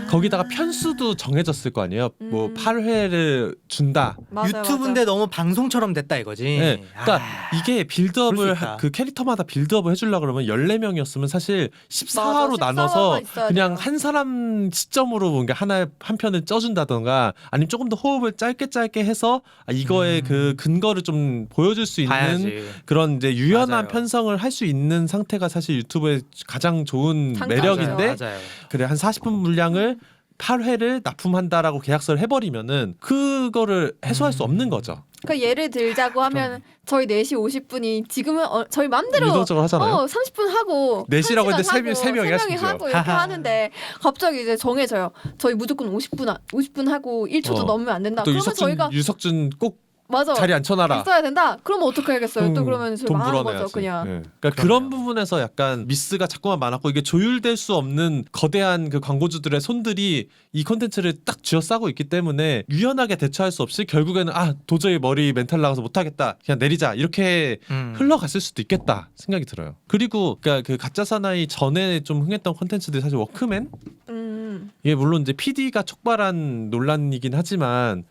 거기다가 편수도 정해졌을 거 아니에요. 뭐 8회를 준다. 맞아요, 유튜브인데 너무 방송처럼 됐다 이거지. 네. 그러니까 이게 빌드업을 그럴 수 있다. 그 캐릭터마다 빌드업을 해주려고 그러면 14명이었으면 사실 14화로 맞아, 나눠서 14화가 있어야 그냥 돼요. 한 사람 시점으로 뭔가 한 편을 쪄준다던가 아니면 조금 더 호흡을 짧게 해서 이거의 그 근거를 좀 보여줄 수 있는 봐야지. 그런 이제 유연한 맞아요. 편성을 할 수 있는 상태가 사실 유튜브의 가장 좋은 장점이죠. 매력인데 맞아요. 그래 한 40분 분량을 8회를 납품한다라고 계약서를 해버리면은 그거를 해소할 수 없는 거죠. 그러니까 예를 들자고 하면 저희 4시 50분이 지금은 저희 맘대로 유동적으로 하잖아요. 30분 하고 4시라고 했는데 1시간 세 명이 할 수 있죠. 하고 이렇게 하는데 갑자기 이제 정해져요. 저희 무조건 50분 하고 1초도 넘으면 안 된다. 또 그러면 저희가 유석준 꼭 맞아. 자리 앉혀놔라. 있어야 된다. 그러면 어떻게 하겠어요? 또 그러면 저희 돈 망하는 불어내야지. 거죠, 그냥. 예. 그러니까 그런 부분에서 약간 미스가 자꾸만 많았고 이게 조율될 수 없는 거대한 그 광고주들의 손들이 이 콘텐츠를 딱 쥐어싸고 있기 때문에 유연하게 대처할 수 없이 결국에는 도저히 머리 멘탈 나가서 못하겠다. 그냥 내리자. 이렇게 흘러갔을 수도 있겠다 생각이 들어요. 그리고 그러니까 그 가짜 사나이 전에 좀 흥했던 콘텐츠들이 사실 워크맨? 이게 물론 이제 PD가 촉발한 논란이긴 하지만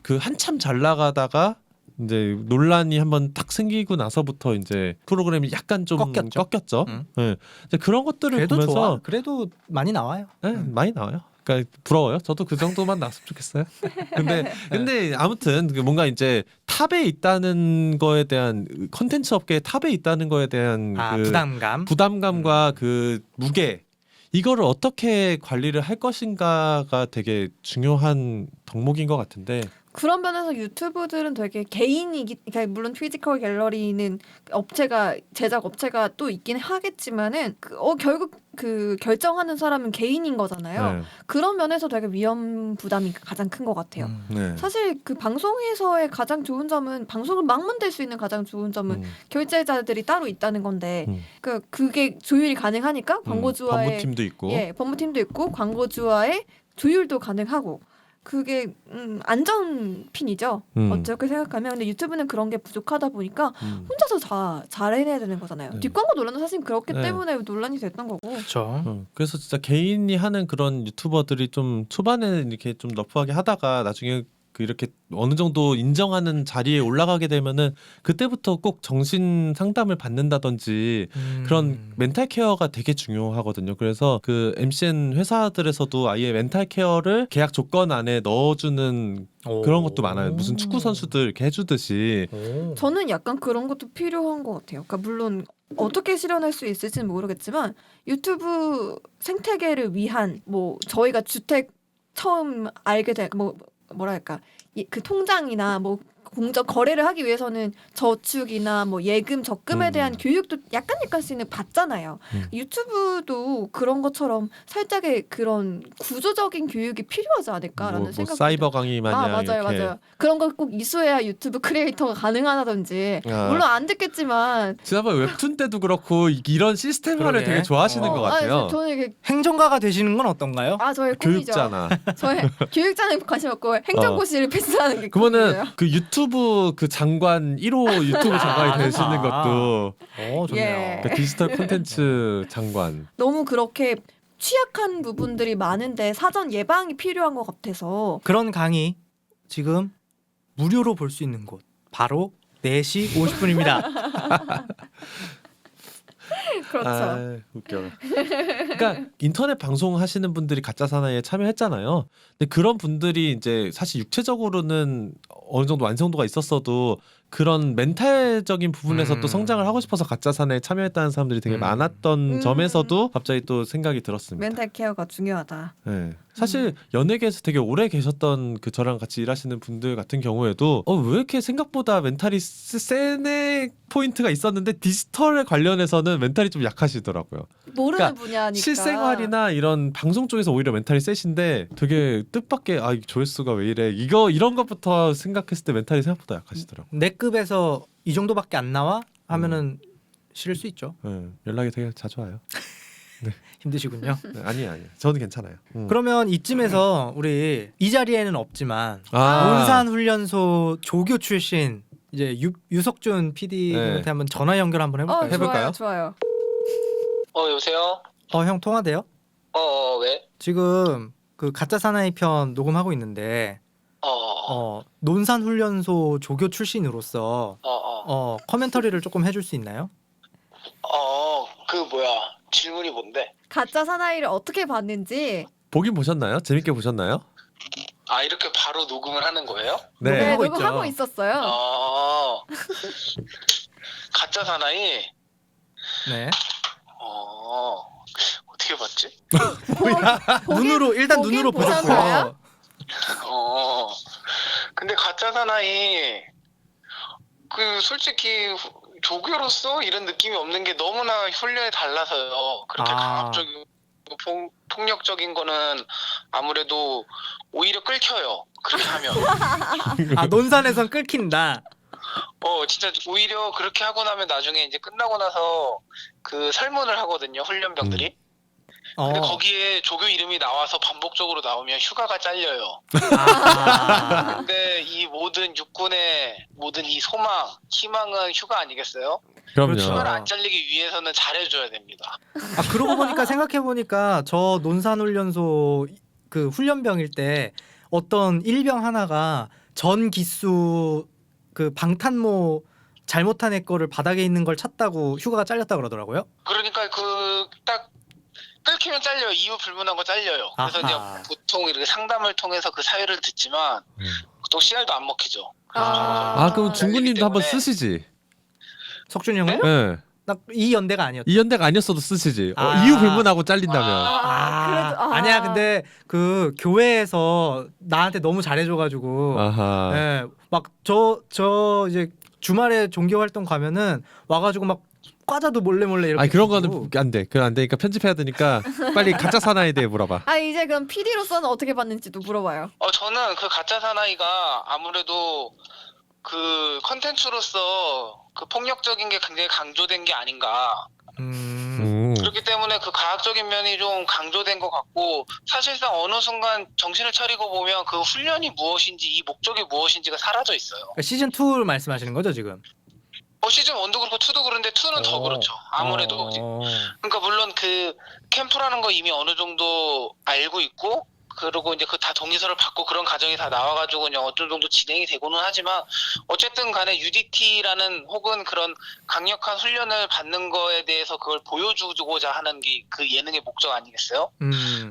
그 한참 잘 나가다가 이제 논란이 한번 딱 생기고 나서부터 이제 프로그램이 약간 좀 꺾였죠. 네. 이제 그런 것들을 그래도 보면서 좋아. 그래도 많이 나와요. 네, 많이 나와요. 그러니까 부러워요. 저도 그 정도만 나왔으면 좋겠어요. 근데 아무튼 뭔가 이제 탑에 있다는 거에 대한 컨텐츠 업계의 탑에 있다는 거에 대한 그 부담감과 그 무게 이거를 어떻게 관리를 할 것인가가 되게 중요한 덕목인 것 같은데. 그런 면에서 유튜브들은 되게 그러니까 물론 피지컬 갤러리는 제작 업체가 또 있긴 하겠지만은 결국 그 결정하는 사람은 개인인 거잖아요. 네. 그런 면에서 되게 위험 부담이 가장 큰 것 같아요. 네. 사실 그 방송에서의 가장 좋은 점은 방송을 막 만들 수 있는 가장 좋은 점은 결제자들이 따로 있다는 건데 그게 조율이 가능하니까 광고주와의 법무팀도 있고 법무팀도 있고 광고주와의 조율도 가능하고 그게 안전핀이죠. 어떻게 생각하면 근데 유튜브는 그런 게 부족하다 보니까 혼자서 잘 해내야 되는 거잖아요. 네. 뒷광고 논란도 사실 그렇기 네. 때문에 논란이 됐던 거고. 그렇죠. 그래서 진짜 개인이 하는 그런 유튜버들이 좀 초반에는 이렇게 좀 러프하게 하다가 나중에 이렇게 어느 정도 인정하는 자리에 올라가게 되면은 그때부터 꼭 정신 상담을 받는다든지 그런 멘탈 케어가 되게 중요하거든요. 그래서 그 MCN 회사들에서도 아예 멘탈 케어를 계약 조건 안에 넣어주는 그런 것도 많아요. 무슨 축구 선수들 이렇게 해주듯이. 저는 약간 그런 것도 필요한 것 같아요. 그러니까 물론 어떻게 실현할 수 있을지는 모르겠지만 유튜브 생태계를 위한 뭐 저희가 주택 처음 알게 된 뭐랄까 그 통장이나 뭐 공적 거래를 하기 위해서는 저축이나 뭐 예금 적금에 대한 교육도 약간씩은 받잖아요. 유튜브도 그런 것처럼 살짝의 그런 구조적인 교육이 필요하지 않을까라는 생각이 사이버 강의 마냥 맞아요. 그런 거 꼭 이수해야 유튜브 크리에이터가 가능하다든지 물론 안 듣겠지만 지난번 웹툰 때도 그렇고 이런 시스템화를 되게 좋아하시는 것 같아요. 저는 이게 행정가가 되시는 건 어떤가요? 저의 꿈이죠. 교육자나 저의 교육자는 관심 없고 행정고시를 패스하는 게 그러면은 꿈이에요. 그 유튜브 유튜브 그 장관 1호 유튜브 장관이 되시는 것도 좋네요. 예. 그 디지털 콘텐츠 장관. 너무 그렇게 취약한 부분들이 많은데 사전 예방이 필요한 것 같아서 그런 강의 지금 무료로 볼 수 있는 곳 바로 4시 50분입니다. 그렇죠. 아, 웃겨. 그러니까 인터넷 방송 하시는 분들이 가짜 사나이에 참여했잖아요. 근데 그런 분들이 이제 사실 육체적으로는 어느 정도 완성도가 있었어도 그런 멘탈적인 부분에서 또 성장을 하고 싶어서 가짜 사나이에 참여했다는 사람들이 되게 많았던 점에서도 갑자기 또 생각이 들었습니다. 멘탈 케어가 중요하다. 네. 사실 연예계에서 되게 오래 계셨던 그 저랑 같이 일하시는 분들 같은 경우에도 왜 이렇게 생각보다 멘탈이 세네 포인트가 있었는데 디지털에 관련해서는 멘탈이 좀 약하시더라고요. 모르는 그러니까 분야니까. 실생활이나 이런 방송 쪽에서 오히려 멘탈이 세신데 되게 뜻밖의 이 조회수가 왜 이래 이런 것부터 생각했을 때 멘탈이 생각보다 약하시더라고요. 내 급에서 이 정도밖에 안 나와 하면은 싫을 수 있죠. 네, 연락이 되게 자주 와요. 힘드시군요. 네, 아니에요. 저는 괜찮아요. 그러면 이쯤에서 우리 이 자리에는 없지만 아. 논산훈련소 조교 출신 이제 유석준 PD한테 네. 한번 전화 연결 한번 해볼까요? 해볼까요? 좋아요. 여보세요? 형 통화돼요? 왜? 지금 그 가짜 사나이 편 녹음하고 있는데 논산훈련소 조교 출신으로서 커멘터리를 조금 해줄 수 있나요? 질문이 뭔데? 가짜 사나이를 어떻게 봤는지 보긴 보셨나요? 재밌게 보셨나요? 이렇게 바로 녹음을 하는 거예요? 네. 녹음하고 녹음하고 있죠. 있었어요. 가짜 사나이? 네. 어떻게 봤지? 눈으로 일단 보긴 눈으로 보셨나요? 보셨고요. 근데 가짜 사나이 솔직히 조교로서 이런 느낌이 없는 게 너무나 훈련이 달라서요. 그렇게 강압적이고 폭력적인 거는 아무래도 오히려 끌켜요. 그렇게 하면. 논산에선 끌킨다. 진짜 오히려 그렇게 하고 나면 나중에 이제 끝나고 나서 그 설문을 하거든요. 훈련병들이. 근데 거기에 조교 이름이 나와서 반복적으로 나오면 휴가가 잘려요. 근데 이 모든 육군의 모든 이 소망, 희망은 휴가 아니겠어요? 그럼요. 휴가를 안 잘리기 위해서는 잘해줘야 됩니다. 그러고 보니까 생각해 보니까 저 논산훈련소 그 훈련병일 때 어떤 일병 하나가 전 기수 그 방탄모 잘못한 애 거를 바닥에 있는 걸 찾다고 휴가가 잘렸다 그러더라고요. 그러니까 딱 끊기면 잘려요. 이유 불문한 거 잘려요. 그래서 이제 보통 이렇게 상담을 통해서 그 사유를 듣지만 또 씨알도 안 먹히죠. 그럼 중군님도 한번 쓰시지. 석준 형은? 네. 나 이 연대가 아니었다. 이 연대가 아니었어도 쓰시지. 이유 불문하고 잘린다면. 아니야. 근데 그 교회에서 나한테 너무 잘해줘가지고, 아하. 예, 막 저 이제 주말에 종교 활동 가면은 와가지고 막 과자도 몰래 이렇게. 그런 주고. 거는 안 돼. 그건 안 되니까 편집해야 되니까 빨리 가짜 사나이에 대해 물어봐. 이제 그럼 PD로서는 어떻게 봤는지도 물어봐요. 저는 그 가짜 사나이가 아무래도 그 컨텐츠로서 그 폭력적인 게 굉장히 강조된 게 아닌가. 그렇기 때문에 그 과학적인 면이 좀 강조된 것 같고, 사실상 어느 순간 정신을 차리고 보면 그 훈련이 무엇인지, 이 목적이 무엇인지가 사라져 있어요. 그러니까 시즌 2를 말씀하시는 거죠 지금? 시즌 1도 그렇고 2도 그런데 2는 더 그렇죠. 아무래도. 그러니까 물론 그 캠프라는 거 이미 어느 정도 알고 있고, 그리고 이제 그 다 동의서를 받고 그런 과정이 다 나와가지고 그냥 어느 정도 진행이 되고는 하지만, 어쨌든 간에 UDT라는 혹은 그런 강력한 훈련을 받는 거에 대해서 그걸 보여주고자 하는 게 그 예능의 목적 아니겠어요?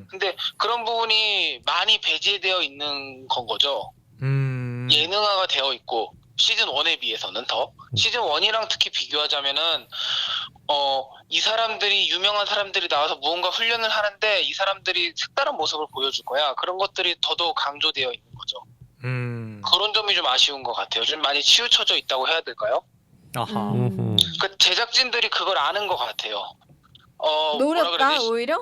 근데 그런 부분이 많이 배제되어 있는 건 거죠. 예능화가 되어 있고, 시즌 1에 비해서는 더. 시즌 1이랑 특히 비교하자면은 이 사람들이, 유명한 사람들이 나와서 무언가 훈련을 하는데 이 사람들이 색다른 모습을 보여줄 거야. 그런 것들이 더더욱 강조되어 있는 거죠. 그런 점이 좀 아쉬운 것 같아요. 좀 많이 치우쳐져 있다고 해야 될까요? 그 제작진들이 그걸 아는 것 같아요. 뭐라 그래야 노렸다 되지? 오히려?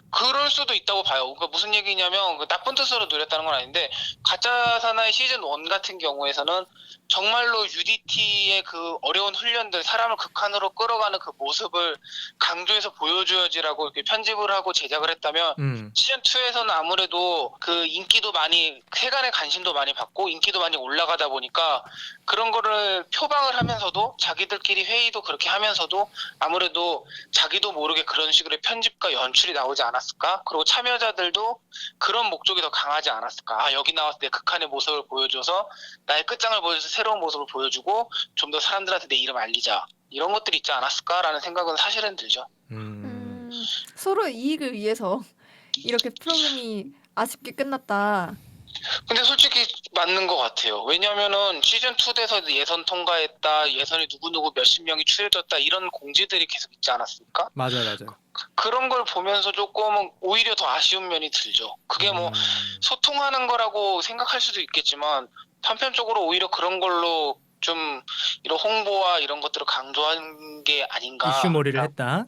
그럴 수도 있다고 봐요. 그러니까 무슨 얘기냐면, 나쁜 뜻으로 노렸다는 건 아닌데, 가짜 사나이 시즌 1 같은 경우에서는 정말로 UDT의 그 어려운 훈련들, 사람을 극한으로 끌어가는 그 모습을 강조해서 보여줘야지라고 이렇게 편집을 하고 제작을 했다면 시즌 2에서는 아무래도 그 인기도 많이, 세간의 관심도 많이 받고 인기도 많이 올라가다 보니까 그런 거를 표방을 하면서도 자기들끼리 회의도 그렇게 하면서도 아무래도 자기도 모르게 그런 식으로 편집과 연출이 나오지 않았을까? 그리고 참여자들도 그런 목적이 더 강하지 않았을까? 아, 여기 나와서 내 극한의 모습을 보여줘서 나의 끝장을 보여줘서 새로운 모습을 보여주고 좀 더 사람들한테 내 이름 알리자. 이런 것들이 있지 않았을까라는 생각은 사실은 들죠. 서로 이익을 위해서 이렇게 프로그램이 아쉽게 끝났다. 근데 솔직히 맞는 것 같아요. 왜냐면은 시즌 2 돼서 예선 통과했다, 예선에 누구누구 몇십 명이 추려졌다 이런 공지들이 계속 있지 않았습니까? 맞아요. 그런 걸 보면서 조금은 오히려 더 아쉬운 면이 들죠. 그게 뭐 소통하는 거라고 생각할 수도 있겠지만 한편적으로 오히려 그런 걸로 좀 이런 홍보와 이런 것들을 강조한 게 아닌가. 이슈몰이를 했다.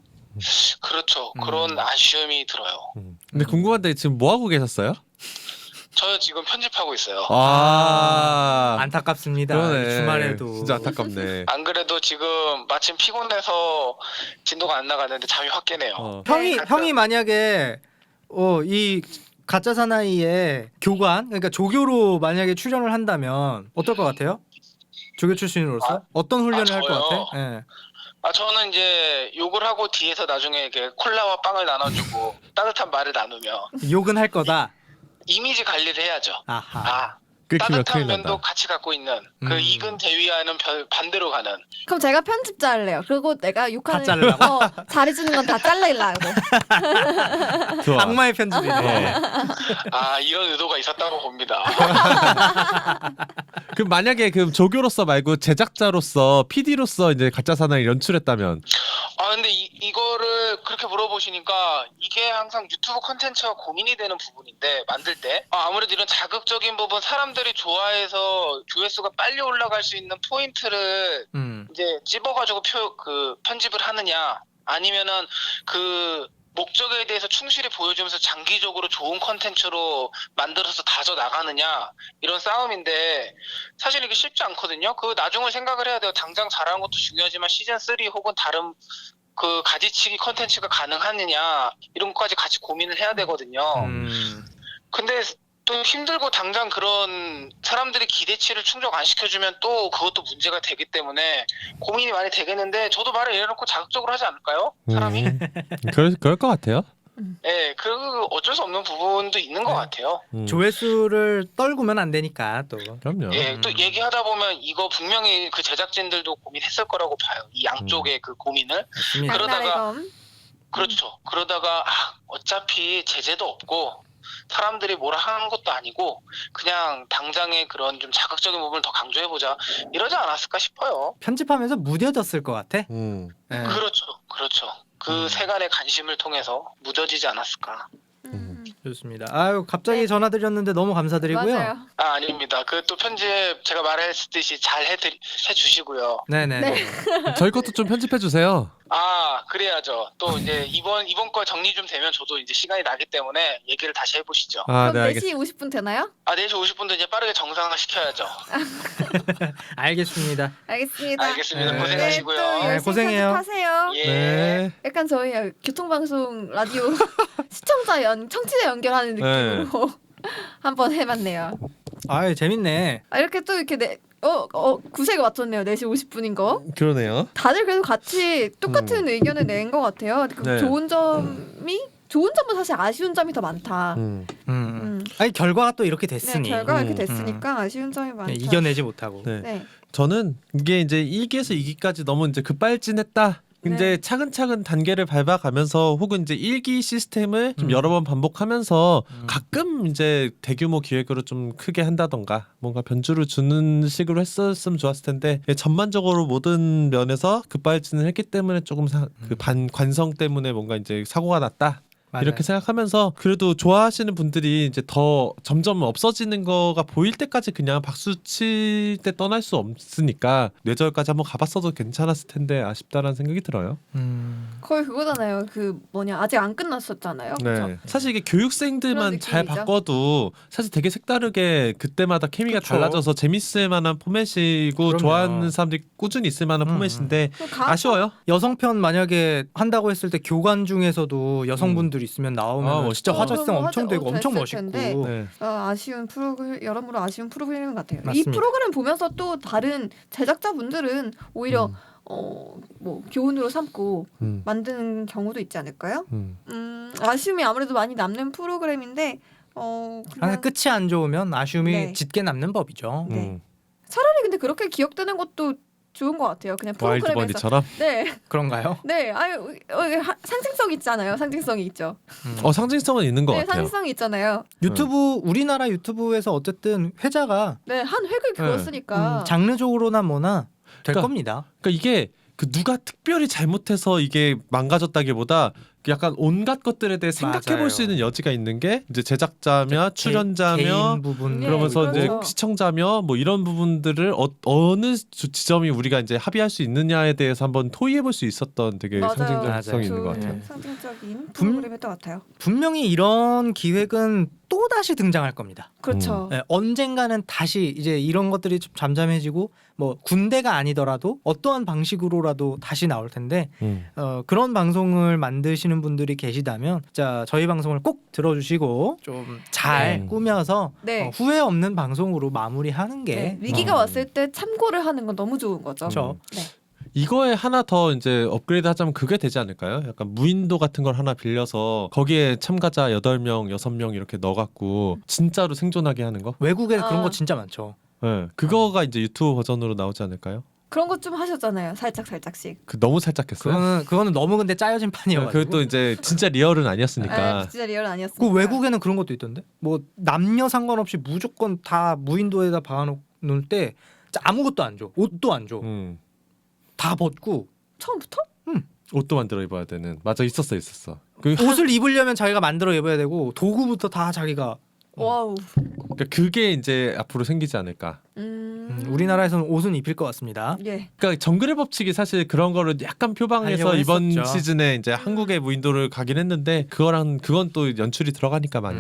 그렇죠. 그런 아쉬움이 들어요. 근데 궁금한데 지금 뭐 하고 계셨어요? 저 지금 편집하고 있어요. 안타깝습니다. 그러네. 주말에도 진짜 안타깝네. 안 그래도 지금 마침 피곤해서 진도가 안 나갔는데 잠이 확 깨네요. 형이 만약에 이 가짜 사나이의 교관, 그러니까 조교로 만약에 출연을 한다면 어떨 것 같아요? 조교 출신으로서 어떤 훈련을 할 것 저요? 같아? 예. 저는 이제 욕을 하고 뒤에서 나중에 이렇게 콜라와 빵을 나눠주고 따뜻한 말을 나누며 욕은 할 거다. 이미지 관리를 해야죠. 아하. 끓이면 따뜻한 큰일 면도 난다. 같이 갖고 있는 그 익은 대위와는 반대로 가는. 그럼 제가 편집자 할래요. 그리고 내가 다 욕하는 자르라고? 자리 주는 건 다 잘라려고. 좋아. 악마의 편집이네. 이런 의도가 있었다고 봅니다. 그럼 만약에 그 조교로서 말고 제작자로서 PD로서 이제 가짜 사나이 연출했다면 근데 이거를 그렇게 물어보시니까 이게 항상 유튜브 콘텐츠와 고민이 되는 부분인데 만들 때 아무래도 이런 자극적인 부분, 사람들이 좋아해서 조회수가 빨리 올라갈 수 있는 포인트를 이제 찝어가지고 편집을 하느냐, 아니면은 그 목적에 대해서 충실히 보여주면서 장기적으로 좋은 콘텐츠로 만들어서 다져 나가느냐, 이런 싸움인데 사실 이게 쉽지 않거든요. 그 나중을 생각을 해야 돼요. 당장 잘하는 것도 중요하지만 시즌 3 혹은 다른 그 가지치기 콘텐츠가 가능하느냐 이런 것까지 같이 고민을 해야 되거든요. 근데 또 힘들고 당장 그런 사람들이 기대치를 충족 안 시켜주면 또 그것도 문제가 되기 때문에 고민이 많이 되겠는데, 저도 말을 이래놓고 자극적으로 하지 않을까요? 사람이? 그럴 것 같아요. 네, 그 어쩔 수 없는 부분도 있는 것 같아요. 조회수를 떨구면 안 되니까 또. 그럼요. 예, 또 얘기하다 보면 이거 분명히 그 제작진들도 고민했을 거라고 봐요. 이 양쪽의 그 고민을. 맞습니다. 그러다가 그렇죠. 그러다가 어차피 제재도 없고 사람들이 뭐라 하는 것도 아니고 그냥 당장의 그런 좀 자극적인 부분을 더 강조해보자, 이러지 않았을까 싶어요. 편집하면서 무뎌졌을 것 같아. 예. 그렇죠. 그 세간의 관심을 통해서 무뎌지지 않았을까. 좋습니다. 아유, 갑자기 전화드렸는데 너무 감사드리고요. 맞아요. 아닙니다. 그 또 편집 제가 말했듯이 잘 해주시고요. 네네. 저희 것도 좀 편집해 주세요. 그래야죠. 또 이제 이번 거 정리 좀 되면 저도 이제 시간이 나기 때문에 얘기를 다시 해보시죠. 그럼 네, 4시 50분 되나요? 4시 50분도 이제 빠르게 정상화 시켜야죠. 알겠습니다. 알겠습니다. 알겠습니다. 네. 고생하시고요. 네, 또 열심히 고생해요. 편집하세요. 예. 네. 약간 저희 교통방송 라디오 청취자 연결하는 느낌으로 한번 해봤네요. 아유, 재밌네. 이렇게 또 이렇게 구색을 맞췄네요. 4시 50분인 거. 그러네요. 다들 그래도 같이 똑같은 의견을 낸 것 같아요. 네. 좋은 점은 사실 아쉬운 점이 더 많다. 아니, 결과가 또 이렇게 네, 됐으니 결과가 이렇게 됐으니까 아쉬운 점이 많다. 이겨내지 못하고. 네. 네. 저는 이게 이제 1기에서 2기까지 너무 이제 급발진했다. 이제 네. 차근차근 단계를 밟아가면서 혹은 이제 1기 시스템을 좀 여러 번 반복하면서 가끔 이제 대규모 기획으로 좀 크게 한다던가 뭔가 변주를 주는 식으로 했었으면 좋았을 텐데 전반적으로 모든 면에서 급발진을 했기 때문에 조금 관성 때문에 뭔가 이제 사고가 났다. 맞아요. 이렇게 생각하면서 그래도 좋아하시는 분들이 이제 더 점점 없어지는 거가 보일 때까지 그냥 박수 칠 때 떠날 수 없으니까 뇌절까지 한번 가봤어도 괜찮았을 텐데 아쉽다라는 생각이 들어요. 거의 그거잖아요. 그 뭐냐 아직 안 끝났었잖아요. 그쵸? 네. 사실 이게 교육생들만 그런 잘 느낌이죠. 바꿔도 사실 되게 색다르게 그때마다 케미가 그쵸. 달라져서 재밌을 만한 포맷이고 그럼요. 좋아하는 사람들이 꾸준히 있을 만한 포맷인데 그 가- 아쉬워요. 여성편 만약에 한다고 했을 때 교관 중에서도 여성분들 있으면 나오면 아, 진짜 멋있죠. 화제성 엄청 되고 됐을 엄청 멋있고. 텐데. 네. 아쉬운 프로그램 여러모로 아쉬운 프로그램 같아요. 이 맞습니다. 프로그램 보면서 또 다른 제작자분들은 오히려 뭐 교훈으로 삼고 음. 만드는 경우도 있지 않을까요? 음. 아쉬움이 아무래도 많이 남는 프로그램인데 항상 그냥 끝이 안 좋으면 아쉬움이 네. 짙게 남는 법이죠. 네. 음. 차라리 근데 그렇게 기억되는 것도 좋은 것 같아요. 그냥 와일드 프로그램에서 버니처럼. 네, 그런가요? 네, 상징성 있잖아요. 상징성이 있죠. 상징성은 있는 것 네, 같아요. 상징성이 있잖아요. 유튜브 우리나라 유튜브에서 어쨌든 회자가 네, 한 획을 그었으니까. 장르적으로나 뭐나 될 그러니까 겁니다. 그러니까 이게 그 누가 특별히 잘못해서 이게 망가졌다기보다 약간 온갖 것들에 대해 생각해 맞아요. 볼 수 있는 여지가 있는 게 이제 제작자며 출연자며 개인 부분 네, 그러면서 이제 그렇죠. 시청자며 뭐 이런 부분들을 어느 지점이 우리가 이제 합의할 수 있느냐에 대해서 한번 토의해 볼 수 있었던 되게 맞아요. 상징성이 있는 것 그 같아요. 상징적인 분- 프로그램이었던 것 같아요. 분명히 이런 기획은 또 다시 등장할 겁니다. 그렇죠. 네, 언젠가는 다시 이제 이런 것들이 좀 잠잠해지고 뭐 군대가 아니더라도 어떠한 방식으로라도 다시 나올 텐데 그런 방송을 만드시는 분들이 계시다면 자 저희 방송을 꼭 들어주시고 좀 잘 네. 꾸며서 네. 후회 없는 방송으로 마무리하는 게 네, 위기가 어. 왔을 때 참고를 하는 건 너무 좋은 거죠. 그렇죠. 네. 이거에 하나 더 이제 업그레이드 하자면 그게 되지 않을까요? 약간 무인도 같은 걸 하나 빌려서 거기에 참가자 8명, 6명 이렇게 넣어갖고 진짜로 생존하게 하는 거? 외국에 그런 아. 거 진짜 많죠. 네. 그거가 이제 유튜브 버전으로 나오지 않을까요? 그런 것 좀 하셨잖아요. 살짝씩. 그 너무 살짝했어요. 그거는 너무 근데 짜여진 판이어가지고. 그것도 이제 진짜 리얼은 아니었으니까. 진짜 리얼 아니었어요. 그 외국에는 그런 것도 있던데. 뭐 남녀 상관없이 무조건 다 무인도에다 박아놓을 때 진짜 아무것도 안 줘. 옷도 안 줘. 다 벗고 처음부터? 옷도 만들어 입어야 되는. 맞아 있었어. 그 옷을 입으려면 자기가 만들어 입어야 되고 도구부터 다 자기가. 와우. 그러니까 그게 이제 앞으로 생기지 않을까. 우리나라에서는 옷은 입힐 것 같습니다. 예. 그러니까 정글의 법칙이 사실 그런 거를 약간 표방해서 하려고 이번 했었죠. 시즌에 이제 한국의 무인도를 가긴 했는데 그건 또 연출이 들어가니까 많이.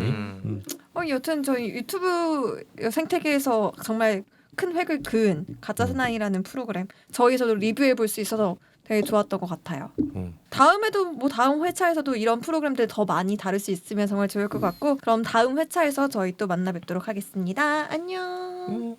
여튼 저희 유튜브 생태계에서 정말 큰 획을 그은 가짜 사나이라는 프로그램 저희에서도 리뷰해 볼 수 있어서 되게 좋았던 것 같아요. 다음에도 뭐 다음 회차에서도 이런 프로그램들 더 많이 다룰 수 있으면 정말 좋을 것 같고 그럼 다음 회차에서 저희 또 만나 뵙도록 하겠습니다. 안녕.